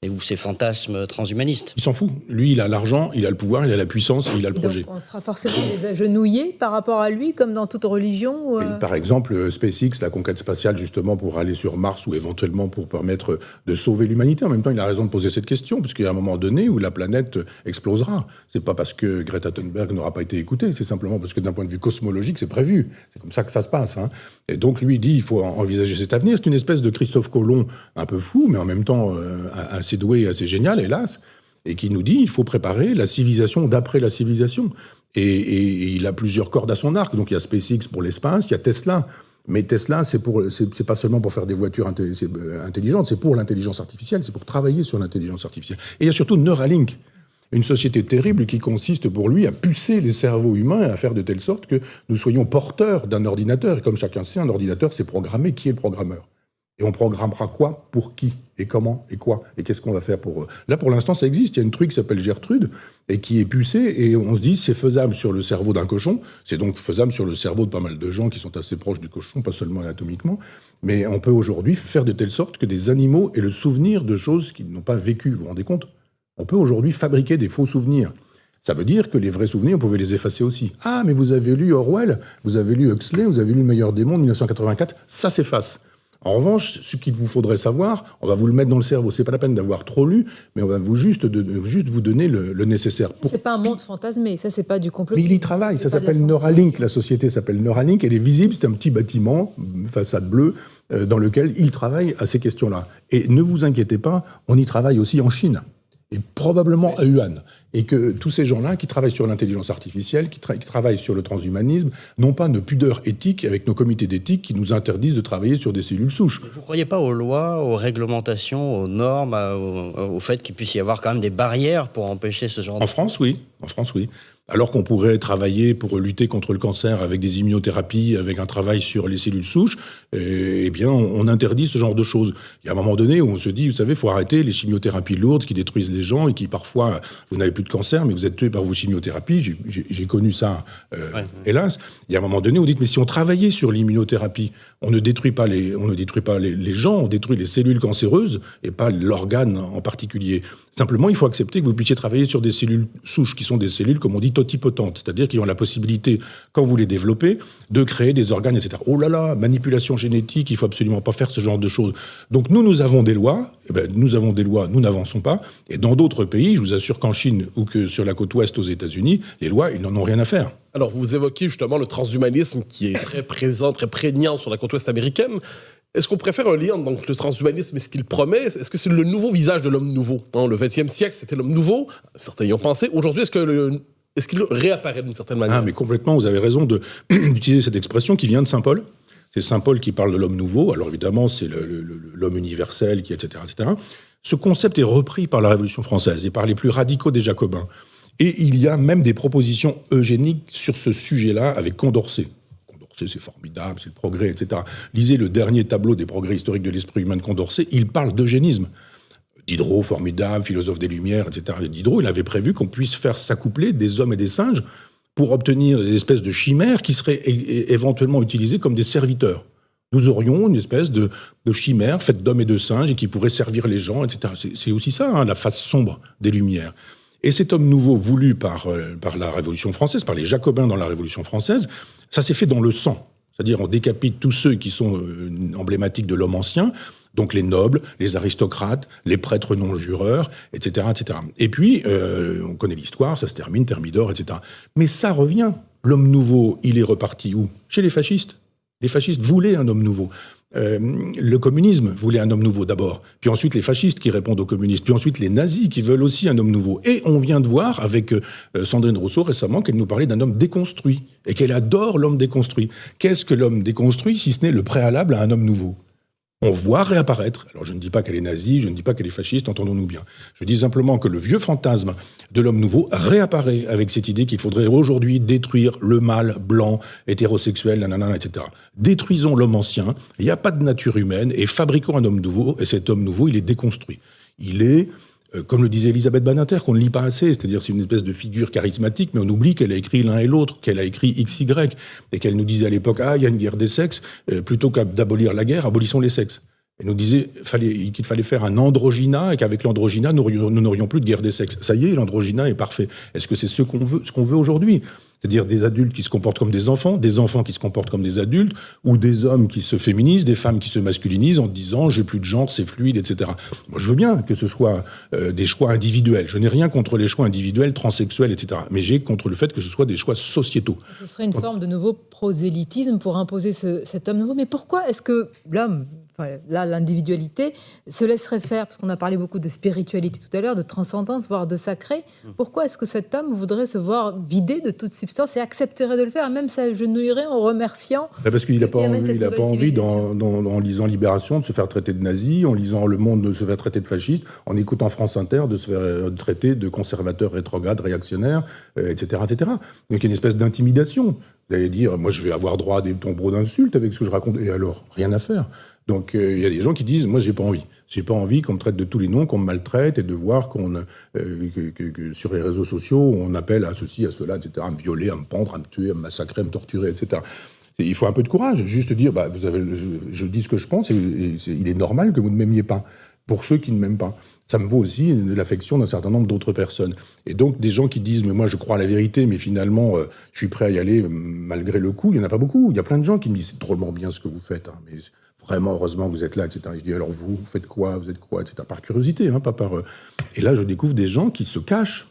ou ses fantasmes transhumanistes. Il s'en fout. Lui, il a l'argent, il a le pouvoir, il a la puissance, et il a le projet. Donc on sera forcément désagenouillés par rapport à lui, comme dans toute religion Par exemple, SpaceX, la conquête spatiale, justement, pour aller sur Mars ou éventuellement pour permettre de sauver l'humanité. En même temps, il a raison de poser cette question, puisqu'il y a un moment donné où la planète explosera. C'est pas parce que Greta Thunberg n'aura pas été écoutée, c'est simplement parce que d'un point de vue cosmologique, c'est prévu. C'est comme ça que ça se passe. Hein. Et donc, lui, il dit il faut envisager cet avenir. C'est une espèce de Christophe Colomb un peu fou, mais en même temps assez doué et assez génial, hélas, et qui nous dit il faut préparer la civilisation d'après la civilisation. Et il a plusieurs cordes à son arc. Donc il y a SpaceX pour l'espace, il y a Tesla. Mais Tesla, c'est pas seulement pour faire des voitures intelligentes, c'est pour l'intelligence artificielle, c'est pour travailler sur l'intelligence artificielle. Et il y a surtout Neuralink, une société terrible qui consiste pour lui à pucer les cerveaux humains et à faire de telle sorte que nous soyons porteurs d'un ordinateur. Et comme chacun sait, un ordinateur, c'est programmé. Qui est le programmeur ? Et on programmera quoi, pour qui, et comment, et quoi, et qu'est-ce qu'on va faire pour eux. Là, pour l'instant, ça existe. Il y a une truc qui s'appelle Gertrude, et qui est pucée, et on se dit, c'est faisable sur le cerveau d'un cochon, c'est donc faisable sur le cerveau de pas mal de gens qui sont assez proches du cochon, pas seulement anatomiquement, mais on peut aujourd'hui faire de telle sorte que des animaux aient le souvenir de choses qu'ils n'ont pas vécues. Vous vous rendez compte ? On peut aujourd'hui fabriquer des faux souvenirs. Ça veut dire que les vrais souvenirs, on pouvait les effacer aussi. Ah, mais vous avez lu Orwell, vous avez lu Huxley, vous avez lu Le Meilleur des Mondes, 1984, ça s'efface. En revanche, ce qu'il vous faudrait savoir, on va vous le mettre dans le cerveau. C'est pas la peine d'avoir trop lu, mais on va juste vous donner le nécessaire. C'est pas un monde fantasmé, ça c'est pas du complot. Mais il y travaille, ça s'appelle Neuralink, la société s'appelle Neuralink, elle est visible, c'est un petit bâtiment, façade bleue, dans lequel il travaille à ces questions-là. Et ne vous inquiétez pas, on y travaille aussi en Chine. Et probablement à Wuhan. Et que tous ces gens-là qui travaillent sur l'intelligence artificielle, qui travaillent sur le transhumanisme, n'ont pas de pudeur éthique avec nos comités d'éthique qui nous interdisent de travailler sur des cellules souches. Vous ne croyez pas aux lois, aux réglementations, aux normes, au fait qu'il puisse y avoir quand même des barrières pour empêcher ce genre de... En France, oui. Alors qu'on pourrait travailler pour lutter contre le cancer avec des immunothérapies, avec un travail sur les cellules souches, eh bien, on interdit ce genre de choses. Il y a un moment donné où on se dit, vous savez, il faut arrêter les chimiothérapies lourdes qui détruisent les gens et qui, parfois, vous n'avez plus de cancer, mais vous êtes tué par vos chimiothérapies. J'ai connu ça, hélas. Il y a un moment donné où vous dites, mais si on travaillait sur l'immunothérapie, on ne détruit pas les gens, on détruit les cellules cancéreuses et pas l'organe en particulier. Simplement, il faut accepter que vous puissiez travailler sur des cellules souches, qui sont des cellules, comme on dit, totipotentes, c'est-à-dire qui ont la possibilité, quand vous les développez, de créer des organes, etc. Oh là là, manipulation génétique, il faut absolument pas faire ce genre de choses. Donc nous avons des lois, nous n'avançons pas, et dans d'autres pays, je vous assure qu'en Chine ou que sur la côte ouest aux États-Unis, les lois, ils n'en ont rien à faire. Alors, vous évoquez justement le transhumanisme qui est très présent, très prégnant sur la côte ouest américaine. Est-ce qu'on préfère un lien entre le transhumanisme et ce qu'il promet ? Est-ce que c'est le nouveau visage de l'homme nouveau ? Le XXe siècle, c'était l'homme nouveau. Certains y ont pensé. Aujourd'hui, est-ce qu'il réapparaît d'une certaine manière ? Ah, mais complètement, vous avez raison d'utiliser cette expression qui vient de Saint Paul. C'est Saint Paul qui parle de l'homme nouveau. Alors évidemment, c'est l'homme universel, etc., etc. Ce concept est repris par la Révolution française et par les plus radicaux des Jacobins. Et il y a même des propositions eugéniques sur ce sujet-là avec Condorcet. Condorcet, c'est formidable, c'est le progrès, etc. Lisez le dernier tableau des progrès historiques de l'esprit humain de Condorcet, il parle d'eugénisme. Diderot, formidable, philosophe des Lumières, etc. Et Diderot, il avait prévu qu'on puisse faire s'accoupler des hommes et des singes pour obtenir des espèces de chimères qui seraient éventuellement utilisées comme des serviteurs. Nous aurions une espèce de chimère faite d'hommes et de singes et qui pourrait servir les gens, etc. C'est aussi ça, la face sombre des Lumières. Et cet homme nouveau voulu par la Révolution française, par les Jacobins dans la Révolution française, ça s'est fait dans le sang. C'est-à-dire on décapite tous ceux qui sont emblématiques de l'homme ancien, donc les nobles, les aristocrates, les prêtres non-jureurs, etc., etc. Et puis, on connaît l'histoire, ça se termine, Thermidor, etc. Mais ça revient. L'homme nouveau, il est reparti où ? Chez les fascistes. Les fascistes voulaient un homme nouveau. Le communisme voulait un homme nouveau d'abord, puis ensuite les fascistes qui répondent aux communistes, puis ensuite les nazis qui veulent aussi un homme nouveau. Et on vient de voir avec Sandrine Rousseau récemment qu'elle nous parlait d'un homme déconstruit, et qu'elle adore l'homme déconstruit. Qu'est-ce que l'homme déconstruit si ce n'est le préalable à un homme nouveau ? On voit réapparaître, alors je ne dis pas qu'elle est nazie, je ne dis pas qu'elle est fasciste, entendons-nous bien. Je dis simplement que le vieux fantasme de l'homme nouveau réapparaît avec cette idée qu'il faudrait aujourd'hui détruire le mâle blanc, hétérosexuel, nanana, etc. Détruisons l'homme ancien, il n'y a pas de nature humaine, et fabriquons un homme nouveau, et cet homme nouveau, il est déconstruit. Il est, comme le disait Elisabeth Badinter, qu'on ne lit pas assez, c'est-à-dire c'est une espèce de figure charismatique, mais on oublie qu'elle a écrit l'un et l'autre, qu'elle a écrit XY, et qu'elle nous disait à l'époque, il y a une guerre des sexes, plutôt qu'à d'abolir la guerre, abolissons les sexes. Elle nous disait qu'il fallait faire un androgyna, et qu'avec l'androgyna, nous n'aurions plus de guerre des sexes. Ça y est, l'androgyna est parfait. Est-ce que c'est ce qu'on veut aujourd'hui ? C'est-à-dire des adultes qui se comportent comme des enfants qui se comportent comme des adultes, ou des hommes qui se féminisent, des femmes qui se masculinisent en disant « j'ai plus de genre, c'est fluide, etc. » Moi, je veux bien que ce soit des choix individuels. Je n'ai rien contre les choix individuels, transsexuels, etc. Mais j'ai contre le fait que ce soit des choix sociétaux. Ce serait une forme de nouveau prosélytisme pour imposer cet homme nouveau. Mais pourquoi est-ce que l'homme, là, l'individualité, se laisserait faire, parce qu'on a parlé beaucoup de spiritualité tout à l'heure, de transcendance, voire de sacré. Pourquoi est-ce que cet homme voudrait se voir vidé de toute substance et accepterait de le faire, et même s'agenouillerait en remerciant? Parce qu'il n'a pas envie, en lisant Libération, de se faire traiter de nazi, en lisant Le Monde, de se faire traiter de fasciste, en écoutant France Inter, de se faire traiter de conservateur, rétrograde, réactionnaire, etc., etc. Donc il y a une espèce d'intimidation. Vous allez dire, moi je vais avoir droit à des tombereaux d'insultes avec ce que je raconte, et alors, rien à faire. Donc il y a des gens qui disent, moi j'ai pas envie. J'ai pas envie qu'on me traite de tous les noms, qu'on me maltraite, et de voir que sur les réseaux sociaux, on appelle à ceci, à cela, etc., à me violer, à me pendre, à me tuer, à me massacrer, à me torturer, etc. Et il faut un peu de courage, juste dire, je dis ce que je pense, et il est normal que vous ne m'aimiez pas, pour ceux qui ne m'aiment pas. Ça me vaut aussi l'affection d'un certain nombre d'autres personnes. Et donc, des gens qui disent « mais moi, je crois à la vérité, mais finalement, je suis prêt à y aller malgré le coup », il n'y en a pas beaucoup. Il y a plein de gens qui me disent « c'est drôlement bien ce que vous faites, hein, mais vraiment, heureusement que vous êtes là, etc. » Et je dis « alors vous faites quoi? Vous êtes quoi ?» etc. Par curiosité, hein, pas par... Et là, je découvre des gens qui se cachent.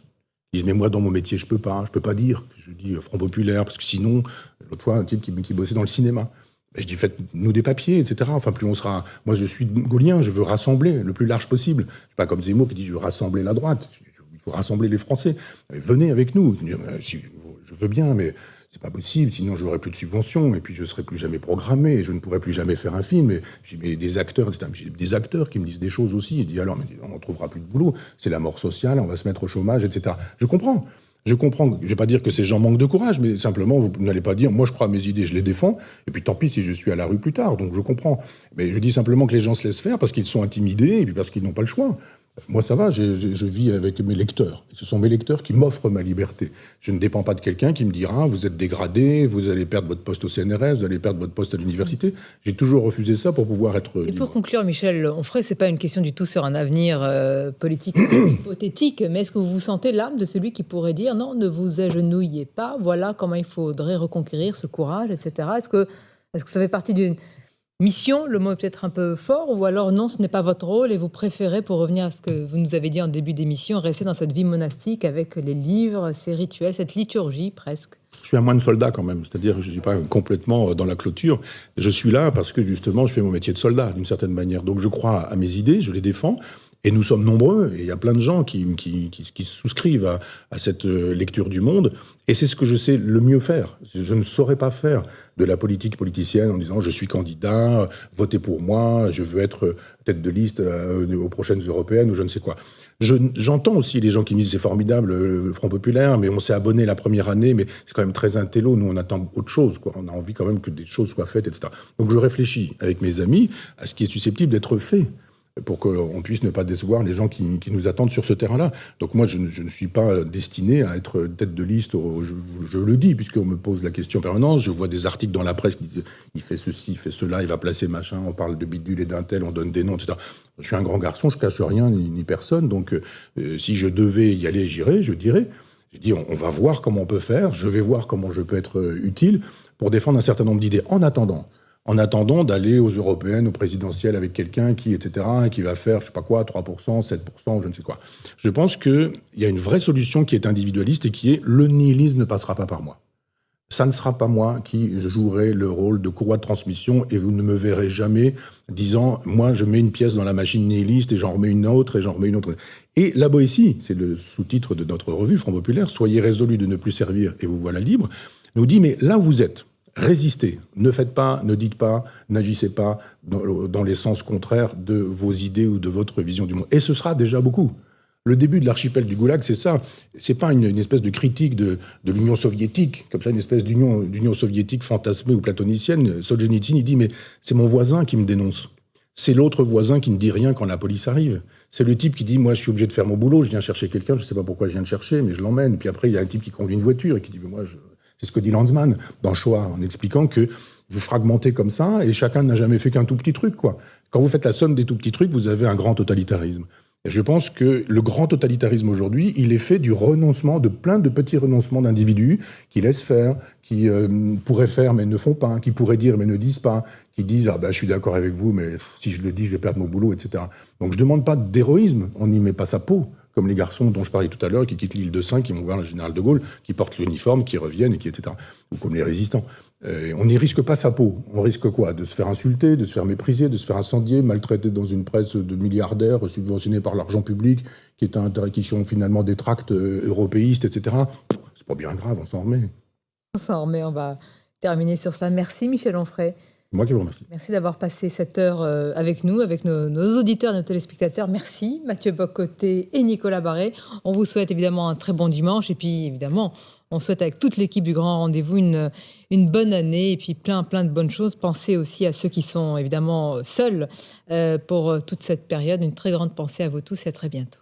Ils disent « mais moi, dans mon métier, je peux pas dire. » Je dis « Front Populaire, parce que sinon... » L'autre fois, un type qui bossait dans le cinéma. Et je dis, faites-nous des papiers, etc. Enfin, plus on sera... Moi, je suis gaulien, je veux rassembler le plus large possible. Je suis pas comme Zemmour qui dit, je veux rassembler la droite. Il faut rassembler les Français. Mais venez avec nous. Je veux bien, mais c'est pas possible. Sinon, je n'aurai plus de subventions. Et puis, je serai plus jamais programmé. Et je ne pourrai plus jamais faire un film. Et j'ai des acteurs, etc. J'ai des acteurs qui me disent des choses aussi. Ils disent, alors, mais on ne trouvera plus de boulot. C'est la mort sociale, on va se mettre au chômage, etc. Je comprends. Je ne vais pas dire que ces gens manquent de courage, mais simplement, vous n'allez pas dire, moi je crois à mes idées, je les défends, et puis tant pis si je suis à la rue plus tard, donc je comprends. Mais je dis simplement que les gens se laissent faire parce qu'ils sont intimidés, et puis parce qu'ils n'ont pas le choix. Moi ça va, je vis avec mes lecteurs. Ce sont mes lecteurs qui m'offrent ma liberté. Je ne dépends pas de quelqu'un qui me dira, vous êtes dégradé, vous allez perdre votre poste au CNRS, vous allez perdre votre poste à l'université. J'ai toujours refusé ça pour pouvoir être libre. Et pour conclure, Michel Onfray, c'est pas une question du tout sur un avenir politique hypothétique, mais est-ce que vous vous sentez l'âme de celui qui pourrait dire non, ne vous agenouillez pas, voilà comment il faudrait reconquérir ce courage, etc. Est-ce que ça fait partie d'une mission, le mot est peut-être un peu fort, ou alors non, ce n'est pas votre rôle et vous préférez, pour revenir à ce que vous nous avez dit en début d'émission, rester dans cette vie monastique avec les livres, ces rituels, cette liturgie presque? Je suis un moine soldat quand même, c'est-à-dire que je ne suis pas complètement dans la clôture. Je suis là parce que justement, je fais mon métier de soldat d'une certaine manière. Donc je crois à mes idées, je les défends. Et nous sommes nombreux, et il y a plein de gens qui souscrivent à cette lecture du monde. Et c'est ce que je sais le mieux faire. Je ne saurais pas faire de la politique politicienne en disant « je suis candidat, votez pour moi, je veux être tête de liste aux prochaines européennes » ou je ne sais quoi. J'entends aussi les gens qui me disent « c'est formidable, le Front Populaire, mais on s'est abonné la première année, mais c'est quand même très intello, nous on attend autre chose, quoi. On a envie quand même que des choses soient faites, etc. » Donc je réfléchis avec mes amis à ce qui est susceptible d'être fait, pour qu'on puisse ne pas décevoir les gens qui nous attendent sur ce terrain-là. Donc moi, je ne suis pas destiné à être tête de liste, je le dis, puisqu'on me pose la question en permanence, je vois des articles dans la presse qui disent « il fait ceci, il fait cela, il va placer machin, on parle de bidule et d'un tel, on donne des noms, etc. » Je suis un grand garçon, je cache rien ni personne, donc si je devais y aller, j'irais, je dirais. Je dis, on va voir comment on peut faire, je vais voir comment je peux être utile pour défendre un certain nombre d'idées. En attendant d'aller aux européennes, aux présidentielles avec quelqu'un qui, etc., qui va faire, je sais pas quoi, 3%, 7%, je ne sais quoi. Je pense qu'il y a une vraie solution qui est individualiste et qui est le nihilisme ne passera pas par moi. ça ne sera pas moi qui jouerai le rôle de courroie de transmission et vous ne me verrez jamais disant « moi je mets une pièce dans la machine nihiliste et j'en remets une autre et j'en remets une autre ». Et la Boétie, c'est le sous-titre de notre revue Front Populaire, « Soyez résolus de ne plus servir et vous voilà libre », nous dit « mais là où vous êtes, résistez, ne faites pas, ne dites pas, n'agissez pas dans les sens contraires de vos idées ou de votre vision du monde. » Et ce sera déjà beaucoup. Le début de l'archipel du Goulag, c'est ça. C'est pas une espèce de critique de l'Union soviétique, comme ça, une espèce d'union soviétique fantasmée ou platonicienne. Solzhenitsyn, il dit, mais c'est mon voisin qui me dénonce. C'est l'autre voisin qui ne dit rien quand la police arrive. C'est le type qui dit, moi, je suis obligé de faire mon boulot, je viens chercher quelqu'un, je sais pas pourquoi je viens de chercher, mais je l'emmène. Puis après, il y a un type qui conduit une voiture et qui dit, mais moi, c'est ce que dit Lanzmann dans Shoah, en expliquant que vous fragmentez comme ça et chacun n'a jamais fait qu'un tout petit truc, quoi. Quand vous faites la somme des tout petits trucs, vous avez un grand totalitarisme. Et je pense que le grand totalitarisme aujourd'hui, il est fait du renoncement, de plein de petits renoncements d'individus qui laissent faire, qui pourraient faire mais ne font pas, qui pourraient dire mais ne disent pas, qui disent « Ah ben je suis d'accord avec vous, mais si je le dis, je vais perdre mon boulot, etc. » Donc je ne demande pas d'héroïsme, on n'y met pas sa peau, comme les garçons dont je parlais tout à l'heure, qui quittent l'île de Saint, qui vont voir le général de Gaulle, qui portent l'uniforme, qui reviennent, et qui, etc. Ou comme les résistants. On n'y risque pas sa peau. On risque quoi? De se faire insulter, de se faire mépriser, de se faire incendier, maltraiter dans une presse de milliardaires subventionnés par l'argent public, qui sont finalement des tracts européistes, etc. C'est pas bien grave, on s'en remet. On s'en remet, on va terminer sur ça. Merci Michel Onfray. Moi qui vous remercie. Merci d'avoir passé cette heure avec nous, avec nos auditeurs, nos téléspectateurs. Merci Mathieu Bock-Côté et Nicolas Barré. On vous souhaite évidemment un très bon dimanche et puis évidemment, on souhaite avec toute l'équipe du Grand Rendez-vous une bonne année et puis plein de bonnes choses. Pensez aussi à ceux qui sont évidemment seuls pour toute cette période. Une très grande pensée à vous tous et à très bientôt.